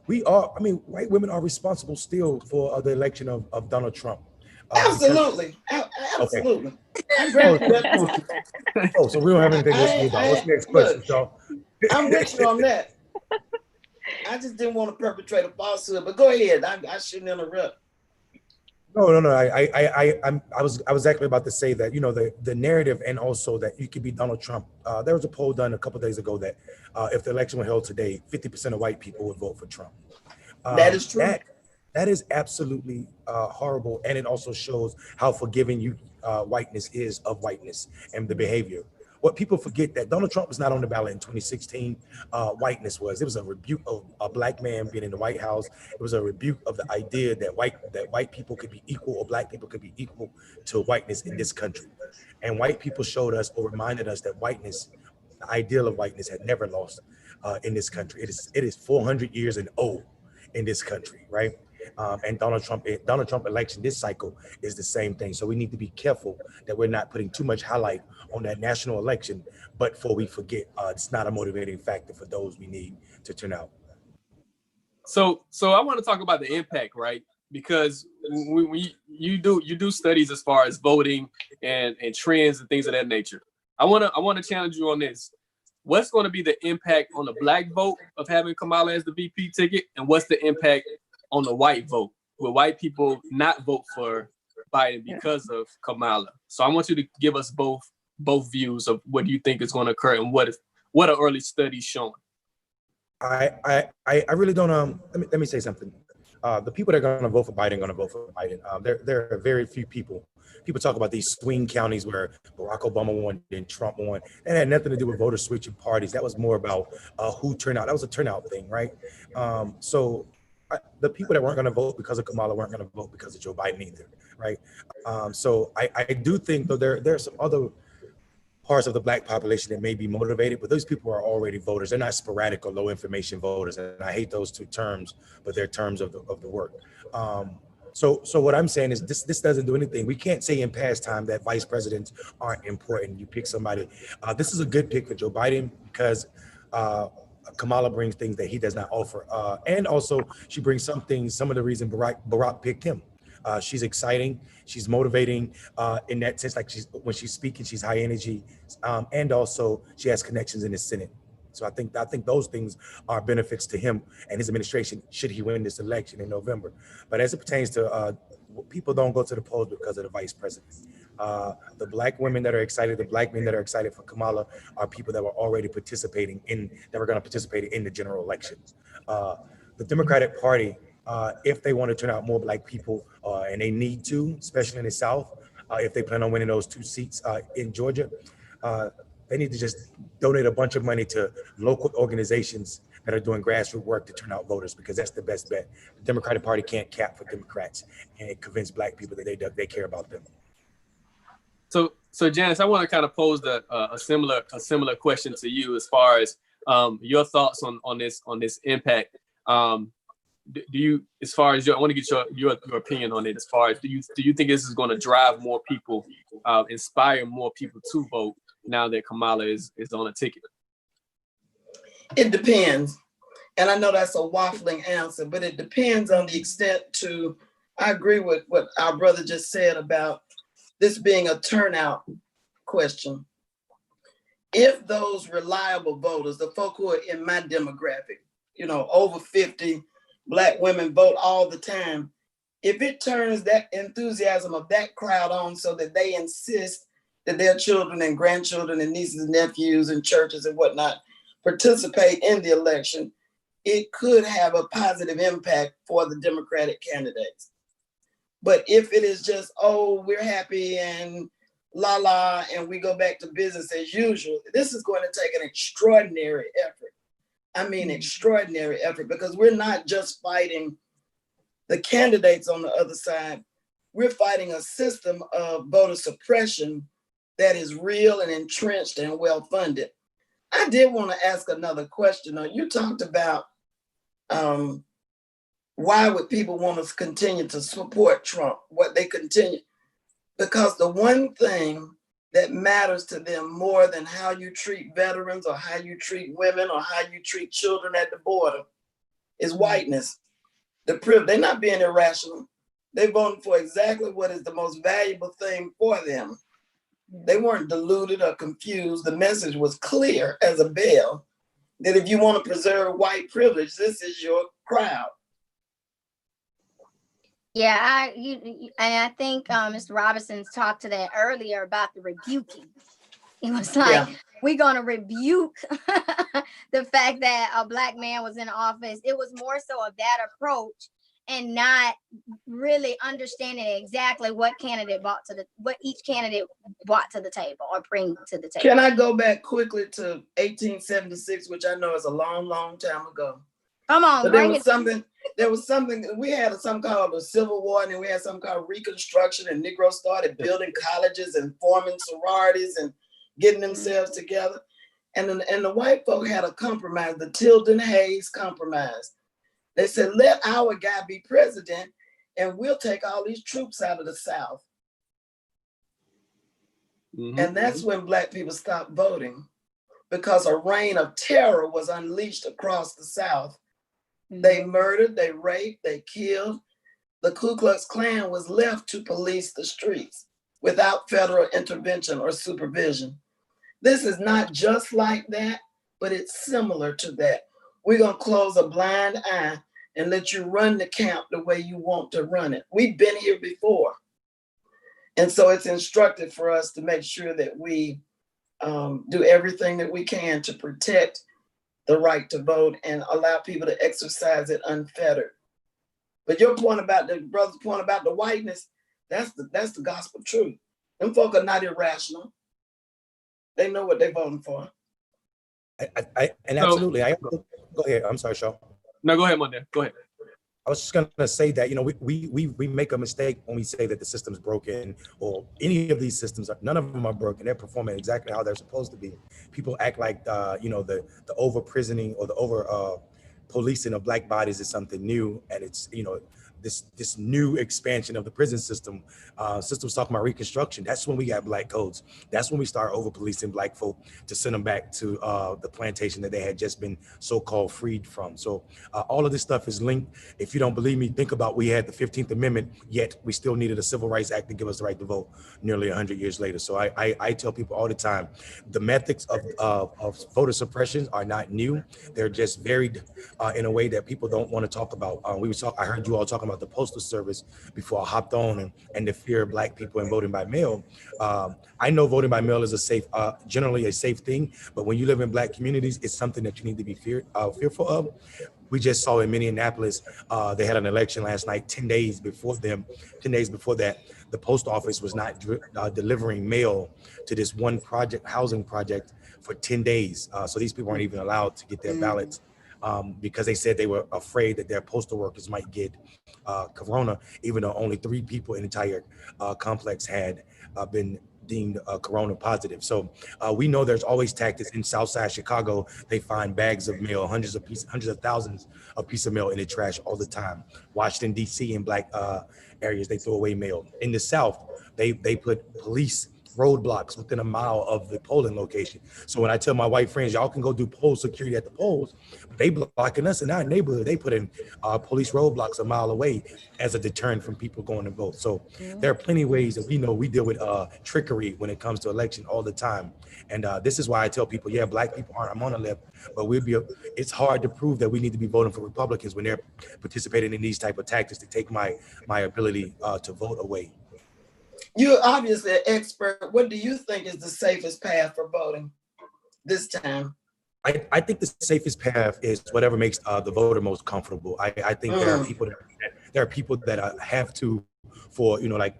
White women are responsible still for the election of Donald Trump. Absolutely. Absolutely. Oh, so we don't have anything else to do about. What's the next question, y'all? I'm with you on that. I just didn't want to perpetrate a falsehood, but go ahead. I shouldn't interrupt. No. I was exactly about to say that, you know, the narrative, and also that you could be Donald Trump. There was a poll done a couple of days ago that if the election were held today, 50% of white people would vote for Trump. That is true. That is absolutely horrible, and it also shows how forgiving whiteness is of whiteness and the behavior. What people forget that Donald Trump was not on the ballot in 2016. Whiteness was. It was a rebuke of a Black man being in the White House. It was a rebuke of the idea that white people could be equal, or Black people could be equal to whiteness in this country. And white people showed us, or reminded us, that whiteness, the ideal of whiteness, had never lost in this country. It is 400 years and old in this country, right? And Donald Trump election this cycle is the same thing. So we need to be careful that we're not putting too much highlight on that national election, but before we forget, it's not a motivating factor for those we need to turn out. So I want to talk about the impact, right? Because you do studies as far as voting and trends and things of that nature. I want to challenge you on this. What's going to be the impact on the Black vote of having Kamala as the VP ticket, and what's the impact on the white vote? Will white people not vote for Biden because of Kamala? So I want you to give us both views of what you think is going to occur and what are early studies showing. I really don't. Let me say something. The people that are going to vote for Biden are going to vote for Biden. There are very few people. People talk about these swing counties where Barack Obama won and Trump won. That had nothing to do with voter switching parties. That was more about who turned out. That was a turnout thing, right? The people that weren't going to vote because of Kamala weren't going to vote because of Joe Biden either, right? So I do think, though, there are some other parts of the Black population that may be motivated, but those people are already voters. They're not sporadic or low information voters, and I hate those two terms, but they're terms of the work. So what I'm saying is this doesn't do anything. We can't say in past time that vice presidents aren't important. You pick somebody. This is a good pick for Joe Biden because Kamala brings things that he does not offer. And also she brings some of the reason Barack picked him. She's exciting. She's motivating in that sense. Like when she's speaking, she's high energy. And also she has connections in the Senate. So I think those things are benefits to him and his administration should he win this election in November. But as it pertains to people don't go to the polls because of the vice president. The Black women that are excited, the Black men that are excited for Kamala are people that were already that were going to participate in the general elections. The Democratic Party, if they want to turn out more Black people, and they need to, especially in the South, if they plan on winning those 2 seats in Georgia, they need to just donate a bunch of money to local organizations that are doing grassroots work to turn out voters, because that's the best bet. The Democratic Party can't cap for Democrats and convince Black people that they care about them. So Janice, I want to kind of pose a similar question to you as far as your thoughts on this impact. Do you, as far as I want to get your opinion on it, as far as do you think this is going to drive more people, inspire more people to vote now that Kamala is on a ticket? It depends. And I know that's a waffling answer, but it depends on the extent to, I agree with what our brother just said about this being a turnout question. If those reliable voters, the folk who are in my demographic, over 50, Black women vote all the time, if it turns that enthusiasm of that crowd on so that they insist that their children and grandchildren and nieces and nephews and churches and whatnot participate in the election, it could have a positive impact for the Democratic candidates. But if it is just, oh, we're happy and la la, and we go back to business as usual, this is going to take an extraordinary effort. I mean, extraordinary effort, because we're not just fighting the candidates on the other side. We're fighting a system of voter suppression that is real and entrenched and well-funded. I did want to ask another question. You talked about why would people want to continue to support Trump? What they continue, because the one thing that matters to them more than how you treat veterans or how you treat women or how you treat children at the border is whiteness. The privilege. They're not being irrational. They're voting for exactly what is the most valuable thing for them. They weren't deluded or confused. The message was clear as a bell that if you want to preserve white privilege, this is your crowd. Yeah, and I think Mr. Robinson's talked to that earlier about the rebuking. It was like, we're going to rebuke the fact that a Black man was in office. It was more so of that approach and not really understanding exactly what each candidate brought to the table or bring to the table. Can I go back quickly to 1876, which I know is a long, long time ago? Come on, but there was something, we had something called the Civil War, and then we had something called Reconstruction, and Negroes started building colleges and forming sororities and getting themselves together. And the white folk had a compromise, the Tilden Hayes Compromise. They said, let our guy be president and we'll take all these troops out of the South. And that's when Black people stopped voting, because a reign of terror was unleashed across the South. They murdered, they raped, they killed. The Ku Klux Klan was left to police the streets without federal intervention or supervision. This is not just like that, but it's similar to that. We're going to close a blind eye and let you run the camp the way you want to run it. We've been here before. And so it's instructive for us to make sure that we do everything that we can to protect the right to vote and allow people to exercise it unfettered. But your point about the brother's point about the whiteness, that's the gospel truth. Them folk are not irrational. They know what they're voting for. Absolutely. Go ahead. I'm sorry, Shaw. No, go ahead, Monday. Go ahead. I was just gonna say that, you know, we make a mistake when we say that the system's broken, or any of these systems, none of them are broken. They're performing exactly how they're supposed to be. People act like you know, the over prisoning or the over policing of Black bodies is something new, and it's, you know, this new expansion of the prison system. System's talking about Reconstruction. That's when we got Black codes. That's when we start over policing Black folk to send them back to the plantation that they had just been so-called freed from. So all of this stuff is linked. If you don't believe me, think about, we had the 15th Amendment, yet we still needed a Civil Rights Act to give us the right to vote nearly 100 years later. So I tell people all the time, the methods of voter suppression are not new. They're just varied in a way that people don't want to talk about. I heard you all talking about the Postal Service before I hopped on, and the fear of Black people in voting by mail. I know voting by mail is generally a safe thing, but when you live in Black communities, it's something that you need to be fearful of. We just saw in Minneapolis, they had an election last night. 10 days before that, the post office was not delivering mail to this one housing project for 10 days. So these people weren't even allowed to get their ballots. Because they said they were afraid that their postal workers might get corona, even though only 3 people in the entire complex had been deemed corona positive. So we know there's always tactics. In Southside Chicago, they find bags of mail, hundreds of thousands of pieces of mail in the trash all the time. Washington, D.C. and Black areas, they throw away mail. In the South, they put police roadblocks within a mile of the polling location. So when I tell my white friends, y'all can go do poll security at the polls, they blocking us in our neighborhood. They put in police roadblocks a mile away as a deterrent from people going to vote. So there are plenty of ways that we know we deal with trickery when it comes to election all the time. And this is why I tell people, yeah, Black people aren't on the left, but it's hard to prove that we need to be voting for Republicans when they're participating in these type of tactics to take my ability to vote away. You're obviously an expert. What do you think is the safest path for voting this time? I think the safest path is whatever makes the voter most comfortable. I think there are people that have to, for like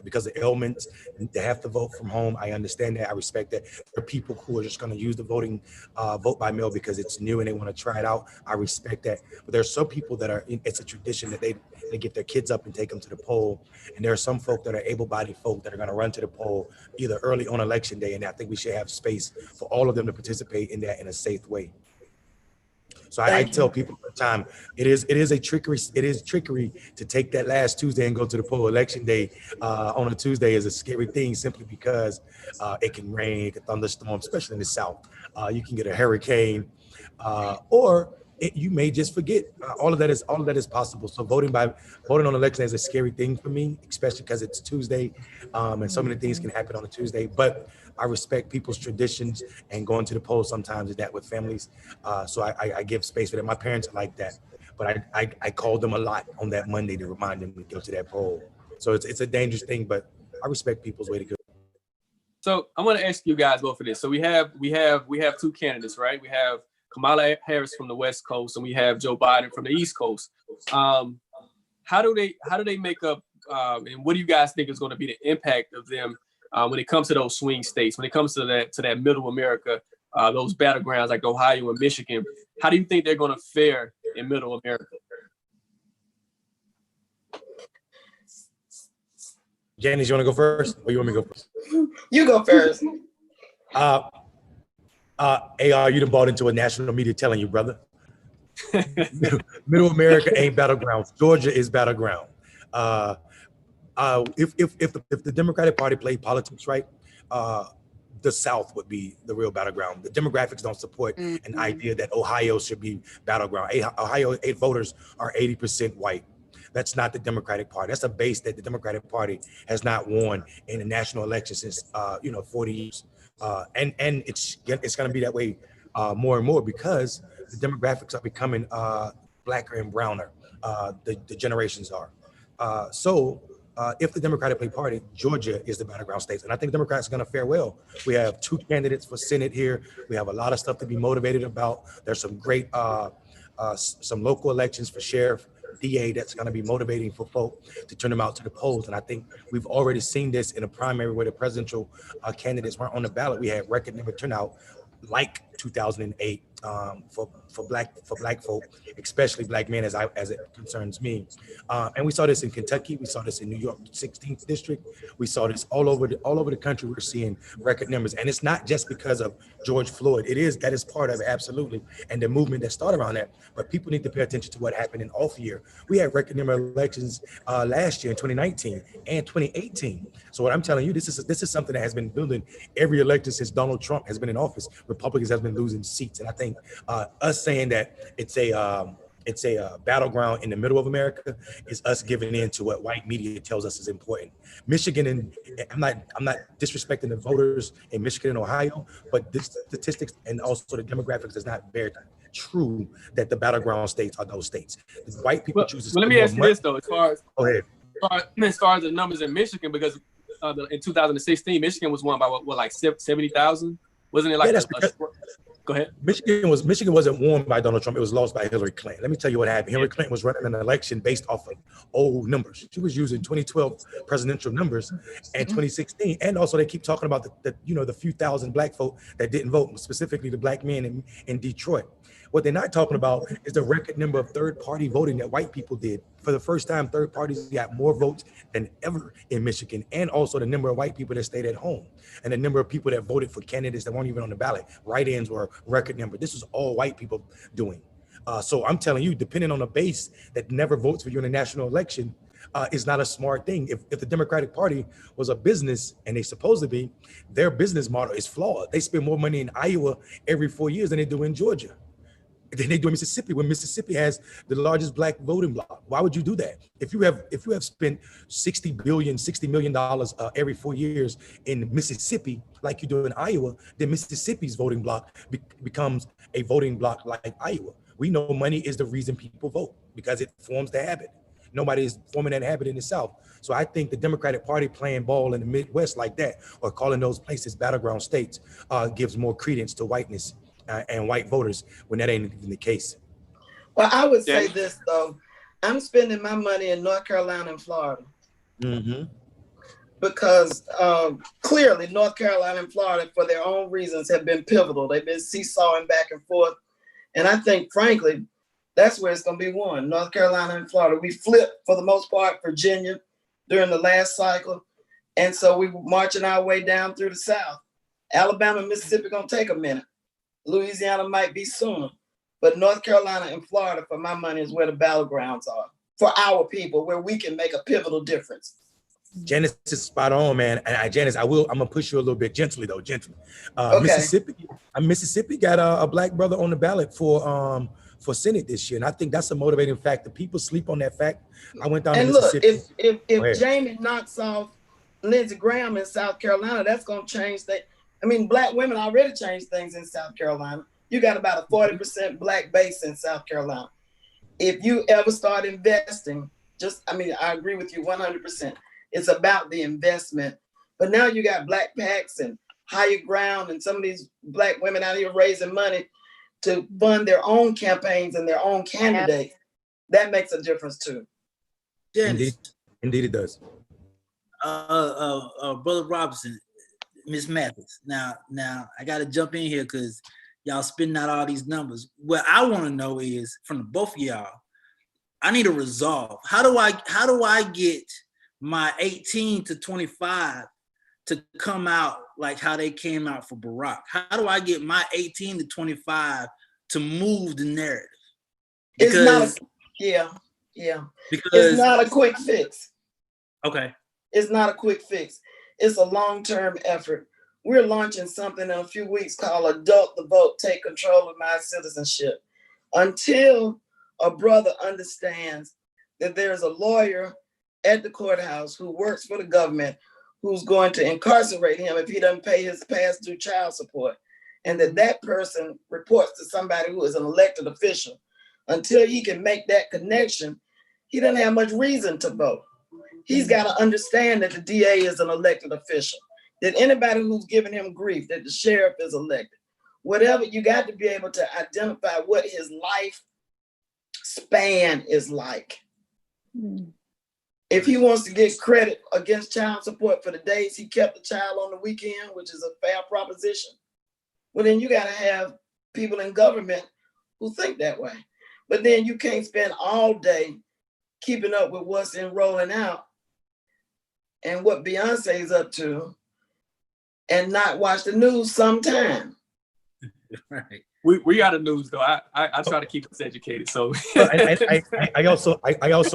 because of ailments, they have to vote from home. I understand that. I respect that. There are people who are just going to use the vote by mail because it's new and they want to try it out. I respect that. But there's some people that are it's a tradition that they get their kids up and take them to the poll. And there are some folk that are able-bodied folk that are going to run to the poll either early on election day. And I think we should have space for all of them to participate in that in a safe way. So I tell people all the time, it is trickery to take that last Tuesday and go to the poll. Election day on a Tuesday is a scary thing simply because it can rain, it can thunderstorm, especially in the South. You can get a hurricane, or you may just forget. All of that is possible. So voting on election day is a scary thing for me, especially because it's Tuesday, and so many things can happen on a Tuesday. But I respect people's traditions, and going to the polls sometimes is that with families. So I give space for that. My parents are like that, but I called them a lot on that Monday to remind them to go to that poll. So it's a dangerous thing, but I respect people's way to go. So I'm going to ask you guys both for this. So we have two candidates, right? We have Kamala Harris from the West Coast, and we have Joe Biden from the East Coast. How do they make up? And what do you guys think is going to be the impact of them when it comes to those swing states? When it comes to that Middle America, those battlegrounds like Ohio and Michigan, how do you think they're going to fare in Middle America? Janice, you want to go first, or you want me to go first? You go first. AR, you done bought into a national media telling you, brother. Middle America ain't battleground. Georgia is battleground. If the Democratic Party played politics right, the South would be the real battleground. The demographics don't support an idea that Ohio should be battleground. Ohio voters are 80% white. That's not the Democratic Party. That's a base that the Democratic Party has not won in a national election since 40 years. And it's going to be that way more and more because the demographics are becoming blacker and browner. The generations are. So if the Democratic Party, Georgia is the battleground state, and I think Democrats are going to fare well. We have 2 candidates for Senate here. We have a lot of stuff to be motivated about. There's some great, some local elections for sheriff, DA that's going to be motivating for folk to turn them out to the polls. And I think we've already seen this in a primary where the presidential candidates weren't on the ballot. We had record number turnout like 2008 for black folk, especially black men, as it concerns me. And we saw this in Kentucky. We saw this in New York, 16th district. We saw this all over the country. We're seeing record numbers, and it's not just because of George Floyd. That is part of it, absolutely, and the movement that started around that. But people need to pay attention to what happened in off year. We had record number elections last year in 2019 and 2018. So what I'm telling you, this is something that has been building every election since Donald Trump has been in office. Republicans have been losing seats, and I think us saying that it's a battleground in the middle of America is us giving in to what white media tells us is important. Michigan, and I'm not disrespecting the voters in Michigan and Ohio, but the statistics and also the demographics does not bear true that the battleground states are those states. The white people choose to. Well, let me ask you this though, as far as the numbers in Michigan, because in 2016, Michigan was won by what like 70,000, wasn't it? Like go ahead. Michigan wasn't won by Donald Trump. It was lost by Hillary Clinton. Let me tell you what happened. Hillary Clinton was running an election based off of old numbers. She was using 2012 presidential numbers and 2016. And also they keep talking about the few thousand black folk that didn't vote, specifically the black men in Detroit. What they're not talking about is the record number of third-party voting that white people did. For the first time, third parties got more votes than ever in Michigan, and also the number of white people that stayed at home, and the number of people that voted for candidates that weren't even on the ballot. Write-ins were a record number. This was all white people doing. So I'm telling you, depending on a base that never votes for you in a national election, is not a smart thing. If the Democratic Party was a business, and they supposed to be, their business model is flawed. They spend more money in Iowa every 4 years than they do in Georgia. Then they do Mississippi, when Mississippi has the largest black voting bloc. Why would you do that? If you have spent $60 million every 4 years in Mississippi, like you do in Iowa, then Mississippi's voting bloc becomes a voting bloc like Iowa. We know money is the reason people vote because it forms the habit. Nobody is forming that habit in the South. So I think the Democratic Party playing ball in the Midwest like that, or calling those places battleground states, gives more credence to whiteness and white voters when that ain't even the case. Well, I would say this though. I'm spending my money in North Carolina and Florida. Mm-hmm. Because clearly North Carolina and Florida, for their own reasons, have been pivotal. They've been seesawing back and forth. And I think, frankly, that's where it's going to be won, North Carolina and Florida. We flipped, for the most part, Virginia during the last cycle. And so we're marching our way down through the South. Alabama and Mississippi going to take a minute. Louisiana might be sooner. But North Carolina and Florida, for my money, is where the battlegrounds are for our people, where we can make a pivotal difference. Janice is spot on, man. And Janice, I'm gonna push you a little bit gently though, gently. Okay. Mississippi got a black brother on the ballot for Senate this year, and I think that's a motivating factor. People sleep on that fact. I went down to Mississippi. Look, if Jamie knocks off Lindsey Graham in South Carolina, that's gonna change things. I mean, black women already changed things in South Carolina. You got about a 40% black base in South Carolina. If you ever start investing, I agree with you 100%. It's about the investment. But now you got Black PACs and Higher Ground and some of these black women out here raising money to fund their own campaigns and their own candidates. That makes a difference too. Janice. Indeed it does. Brother Robinson, Miss Mathis. Now I got to jump in here because y'all spitting out all these numbers. What I want to know is from the both of y'all, I need a resolve. How do I get my 18 to 25 to come out like how they came out for Barack? How do I get my 18 to 25 to move the narrative? Because Because it's not a quick fix. Okay. It's not a quick fix. It's a long-term effort. We're launching something in a few weeks called Adult the Vote, Take Control of My Citizenship. Until a brother understands that there's a lawyer at the courthouse who works for the government who's going to incarcerate him if he doesn't pay his past due child support, and that person reports to somebody who is an elected official. Until he can make that connection, he doesn't have much reason to vote. He's got to understand that the DA is an elected official, that anybody who's giving him grief, that the sheriff is elected. Whatever, you got to be able to identify what his life span is like. If he wants to get credit against child support for the days he kept the child on the weekend, which is a fair proposition, well, then you got to have people in government who think that way. But then you can't spend all day keeping up with what's in rolling out and what Beyonce is up to and not watch the news sometime. Right. We got the news though. I try to keep us educated. So I also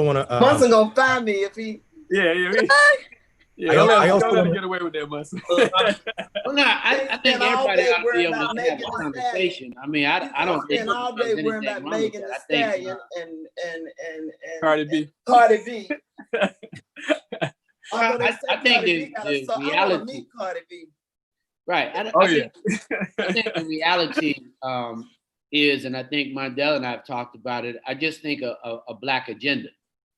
want to. Munson gonna find me if he. Yeah. I also don't let want him get away with that, Munson. Well, no, I think everybody ought to be able to have a conversation. I mean, I don't think spend all day worrying about Megan Thee Stallion and Cardi B. Cardi B. I think the reality. Cardi B. Right. I think the reality is, and I think Mondell and I have talked about it, I just think a black agenda.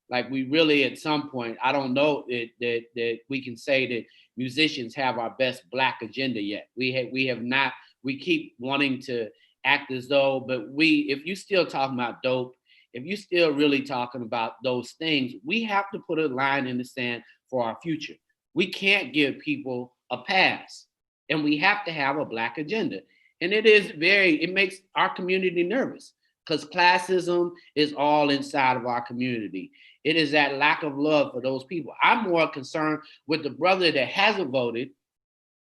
Like we really, at some point, I don't know that we can say that musicians have our best black agenda yet. We have not. We keep wanting to act as though, but if you still talking about dope, if you still really talking about those things, we have to put a line in the sand for our future. We can't give people a pass, and we have to have a black agenda. And it makes our community nervous because classism is all inside of our community. It is that lack of love for those people. I'm more concerned with the brother that hasn't voted,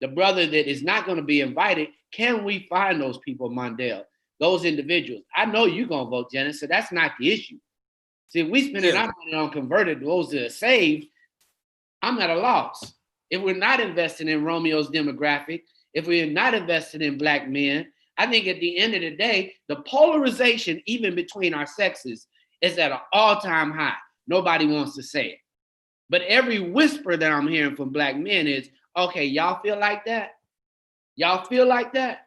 the brother that is not going to be invited. Can we find those people, Mondell, those individuals? I know you're going to vote, Janice, so that's not the issue. See, if we spending our money on converted, those that are saved, I'm at a loss. If we're not investing in Romeo's demographic, if we're not investing in black men, I think at the end of the day, the polarization, even between our sexes, is at an all-time high. Nobody wants to say it. But every whisper that I'm hearing from black men is, okay, y'all feel like that? Y'all feel like that?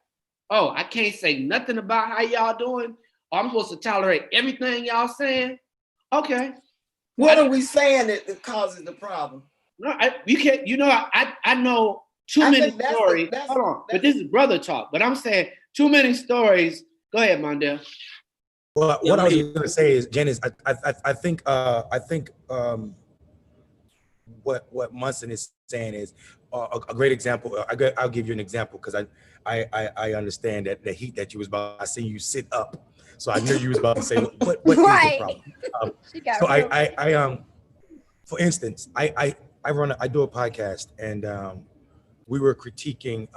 Oh, I can't say nothing about how y'all doing? Oh, I'm supposed to tolerate everything y'all saying? Okay. What are we saying that causes the problem? No, you can't, I know too many stories. Hold on, but this is brother talk. But I'm saying Too many stories. Go ahead, Mondale. Well, what I was going to say is, Jen, is I think what Munson is saying is a great example. I'll give you an example because I understand that the heat that you was about. I see you sit up, so I knew you was about to say what is the problem. So I for instance, I do a podcast, and we were critiquing.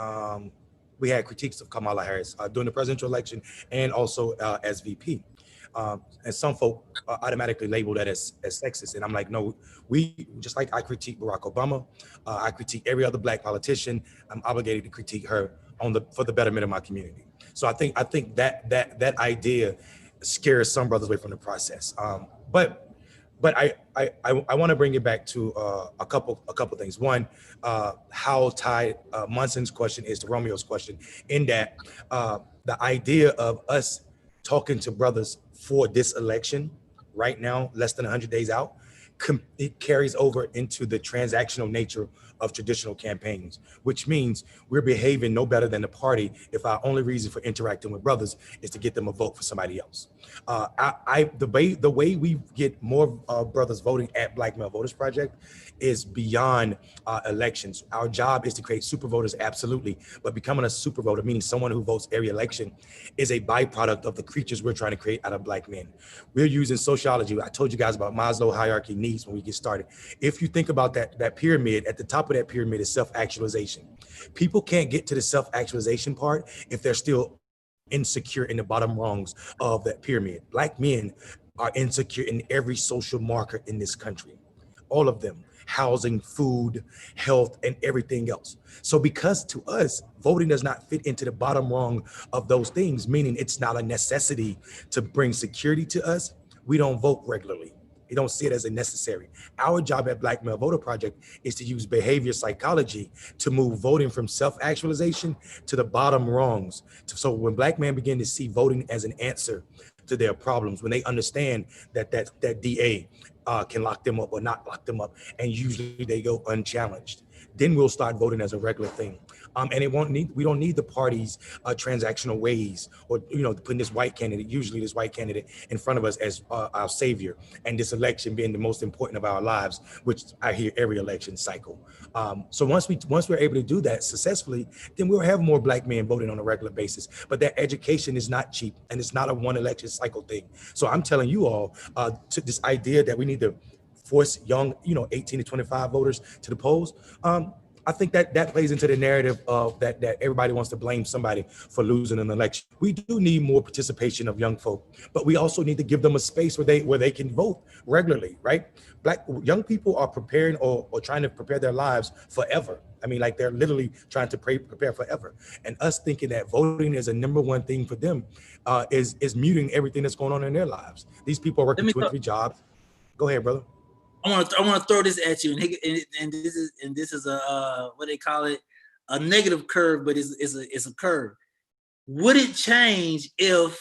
We had critiques of Kamala Harris during the presidential election and also as VP. And some folk automatically label that as sexist. And I'm like, no, we, just like I critique Barack Obama, I critique every other black politician, I'm obligated to critique her for the betterment of my community. So I think that idea scares some brothers away from the process. But I want to bring it back to a couple things. One, how tied Munson's question is to Romeo's question, in that the idea of us talking to brothers for this election right now, less than 100 days out, it carries over into the transactional nature of traditional campaigns, which means we're behaving no better than the party if our only reason for interacting with brothers is to get them a vote for somebody else. The way we get more brothers voting at Black Male Voters Project is beyond elections. Our job is to create super voters, absolutely, but becoming a super voter, meaning someone who votes every election, is a byproduct of the creatures we're trying to create out of Black men. We're using sociology. I told you guys about Maslow hierarchy needs when we get started. If you think about that pyramid, at the top of that pyramid is self-actualization. People can't get to the self-actualization part if they're still insecure in the bottom rungs of that pyramid. Black men are insecure in every social marker in this country, all of them: housing, food, health, and everything else. So because to us, voting does not fit into the bottom rung of those things, meaning it's not a necessity to bring security to us, we don't vote regularly. We don't see it as a necessary. Our job at Black Male Voter Project is to use behavior psychology to move voting from self-actualization to the bottom rungs. So when Black men begin to see voting as an answer to their problems, when they understand that DA can lock them up or not lock them up, and usually they go unchallenged, then we'll start voting as a regular thing. And we don't need the party's transactional ways, or putting this white candidate, usually this white candidate, in front of us as our savior, and this election being the most important of our lives, which I hear every election cycle. So once we're able to do that successfully, then we'll have more Black men voting on a regular basis. But that education is not cheap, and it's not a one election cycle thing. So I'm telling you all, to this idea that we need to force young, 18 to 25 voters to the polls. I think that plays into the narrative of that everybody wants to blame somebody for losing an election. We do need more participation of young folk, but we also need to give them a space where they can vote regularly, right? Young people are preparing or trying to prepare their lives forever. I mean, like, they're literally trying to prepare forever. And us thinking that voting is a number one thing for them is muting everything that's going on in their lives. These people are working 2 and 3 jobs. Go ahead, brother. I want to throw this at you, and this is a what they call it, a negative curve, but it's a curve. Would it change if,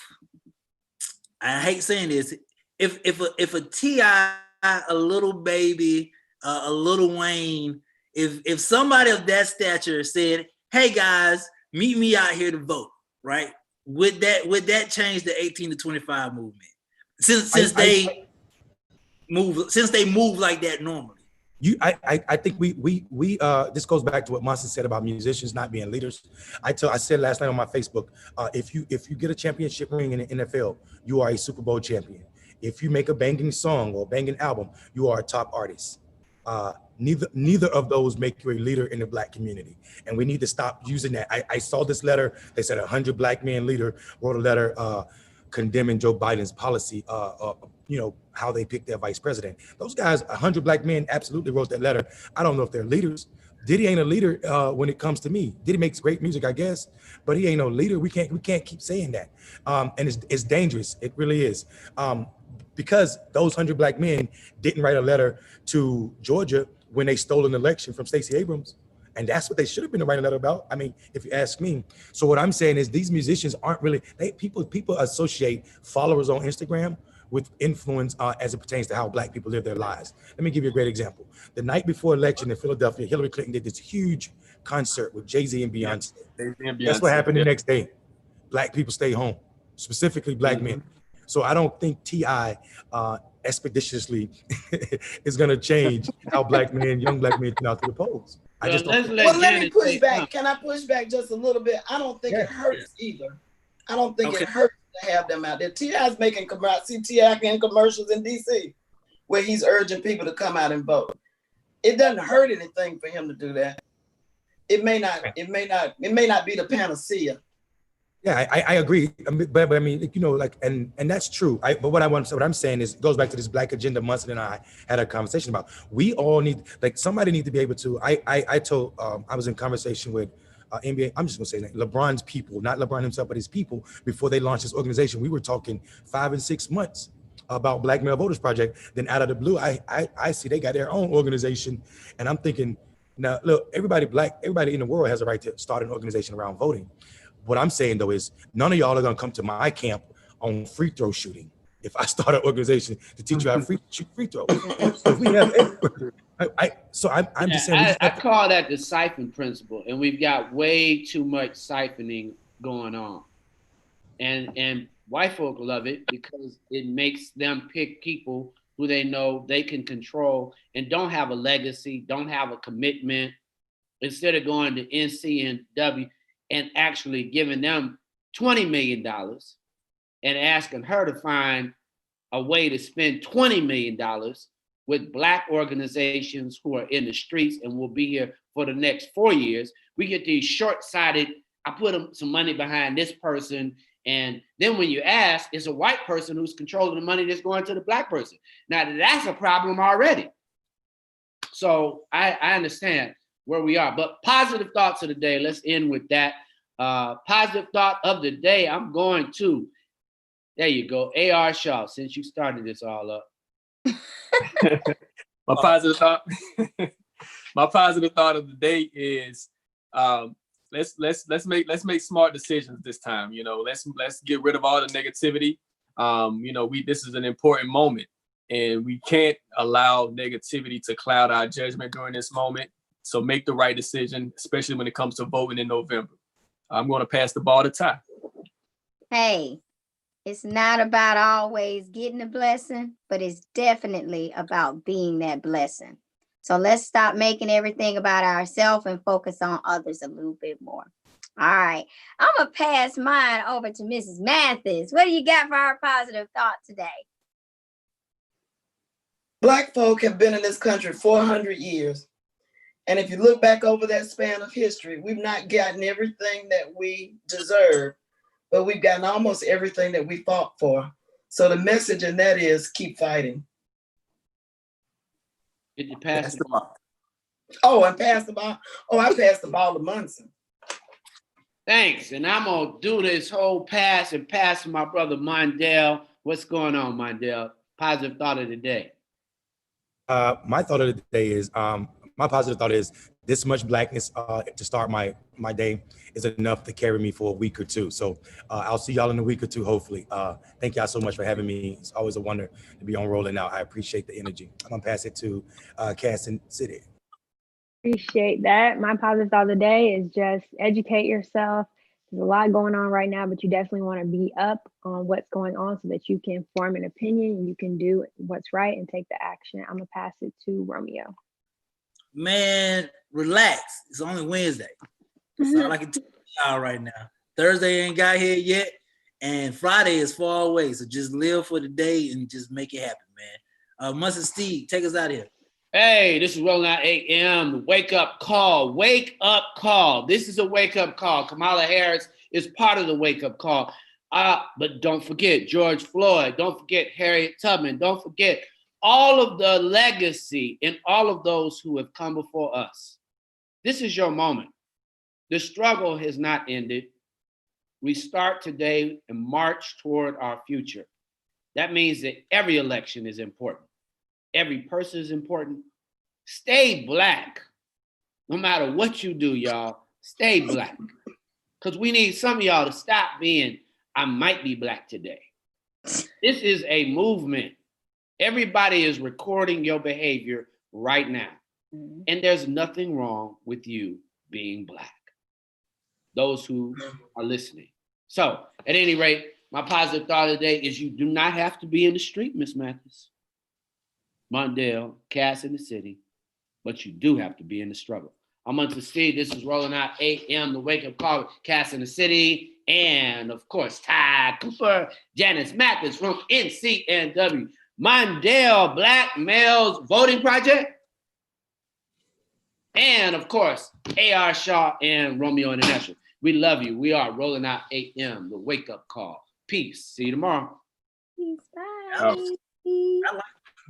I hate saying this, if a T.I., a Little Baby, a Little Wayne, if somebody of that stature said, "Hey guys, meet me out here to vote," right? Would that change the 18 to 25 movement? Since they move like that normally. I think we this goes back to what Monson said about musicians not being leaders. I said last night on my Facebook, if you get a championship ring in the NFL, you are a Super Bowl champion. If you make a banging song or a banging album, you are a top artist. Neither of those make you a leader in the Black community, and we need to stop using that. I saw this letter. They said 100 Black men leader wrote a letter condemning Joe Biden's policy, how they picked their vice president. Those guys, 100 Black men, absolutely wrote that letter. I don't know if they're leaders. Diddy ain't a leader when it comes to me. Diddy makes great music, I guess, but he ain't no leader. We can't keep saying that, and it's dangerous. It really is, because those 100 Black men didn't write a letter to Georgia when they stole an election from Stacey Abrams. And that's what they should have been writing a letter about. I mean, if you ask me. So what I'm saying is these musicians aren't really, people associate followers on Instagram with influence as it pertains to how Black people live their lives. Let me give you a great example. The night before election in Philadelphia, Hillary Clinton did this huge concert with Jay-Z and Beyonce. That's what happened the next day. black people stay home, specifically black men. So I don't think T.I. Expeditiously is gonna change how black men, young black men turn out to the polls. I just don't. Well, let me push back. Can I push back just a little bit? I don't think it hurts either. I don't think it hurts to have them out there. T.I.'s making commercials. See T.I. in commercials in D.C. where he's urging people to come out and vote. It doesn't hurt anything for him to do that. It may not be the panacea. Yeah, I agree, but I mean, you know, like, and that's true. But what I'm saying is, it goes back to this Black Agenda Munson and I had a conversation about. We all need, like, somebody need to be able to. I told I was in conversation with NBA. I'm just gonna say that LeBron's people, not LeBron himself, but his people, before they launched this organization. We were talking 5 and 6 months about Black Male Voters Project. Then out of the blue, I see they got their own organization, and I'm thinking, now look, everybody in the world has a right to start an organization around voting. What I'm saying though is none of y'all are gonna come to my camp on free throw shooting if I start an organization to teach you how to shoot free throws. So we have, I'm just saying. I call that the siphon principle, and we've got way too much siphoning going on. And white folk love it because it makes them pick people who they know they can control and don't have a legacy, don't have a commitment. Instead of going to NCNW and actually giving them $20 million and asking her to find a way to spend $20 million with Black organizations who are in the streets and will be here for the next 4 years. We get these short-sighted, I put some money behind this person, and then when you ask, it's a white person who's controlling the money that's going to the Black person. Now, that's a problem already. So I understand where we are, but positive thoughts of the day. Let's end with that. Positive thought of the day. I'm going to, there you go, A.R. Shaw, since you started this all up. My positive thought of the day is let's make smart decisions this time. You know, let's get rid of all the negativity. You know, this is an important moment, and we can't allow negativity to cloud our judgment during this moment. So make the right decision, especially when it comes to voting in November. I'm going to pass the ball to Ty. Hey, it's not about always getting a blessing, but it's definitely about being that blessing. So let's stop making everything about ourselves and focus on others a little bit more. All right, I'm going to pass mine over to Mrs. Mathis. What do you got for our positive thought today? Black folk have been in this country 400 years. And if you look back over that span of history, we've not gotten everything that we deserve, but we've gotten almost everything that we fought for. So the message in that is keep fighting. Did you pass the ball? Oh, and pass the ball. Oh, I passed the ball to Munson. Thanks. And I'm going to do this whole pass to my brother Mondale. What's going on, Mondale? Positive thought of the day. My thought of the day is, my positive thought is this much Blackness to start my day is enough to carry me for a week or two. So I'll see y'all in a week or two, hopefully. Thank y'all so much for having me. It's always a wonder to be on Rolling Out. I appreciate the energy. I'm gonna pass it to Cass and City. Appreciate that. My positive thought of the day is just educate yourself. There's a lot going on right now, but you definitely want to be up on what's going on so that you can form an opinion and you can do what's right and take the action. I'm gonna pass it to Romeo. Man, relax. It's only Wednesday. That's all I can tell y'all right now. Thursday ain't got here yet, and Friday is far away. So just live for the day and just make it happen, man. Munson Steve, take us out of here. Hey, this is Rolling Out AM, wake up call, wake up call. This is a wake up call. Kamala Harris is part of the wake up call. But don't forget George Floyd. Don't forget Harriet Tubman. Don't forget all of the legacy and all of those who have come before us. This is your moment. The struggle has not ended. We start today and march toward our future. That means that every election is important. Every person is important. Stay Black. No matter what you do, y'all, stay Black. Because we need some of y'all to stop being, I might be Black today. This is a movement. Everybody is recording your behavior right now. And there's nothing wrong with you being Black. Those who are listening, So at any rate, my positive thought of the day is you do not have to be in the street, Miss Mathis, Mondale, Cass in the city, but you do have to be in the struggle. I'm Uncle Steve. This is Rolling Out AM, the Wake Up Call with Cass in the City, and of course, Ty Cooper, Janice Mathis from NCNW, Mondale Black Males Voting Project, and of course, A.R. Shaw and Romeo International. We love you. We are Rolling Out AM, the Wake Up Call. Peace. See you tomorrow. Peace. Bye. Oh. I like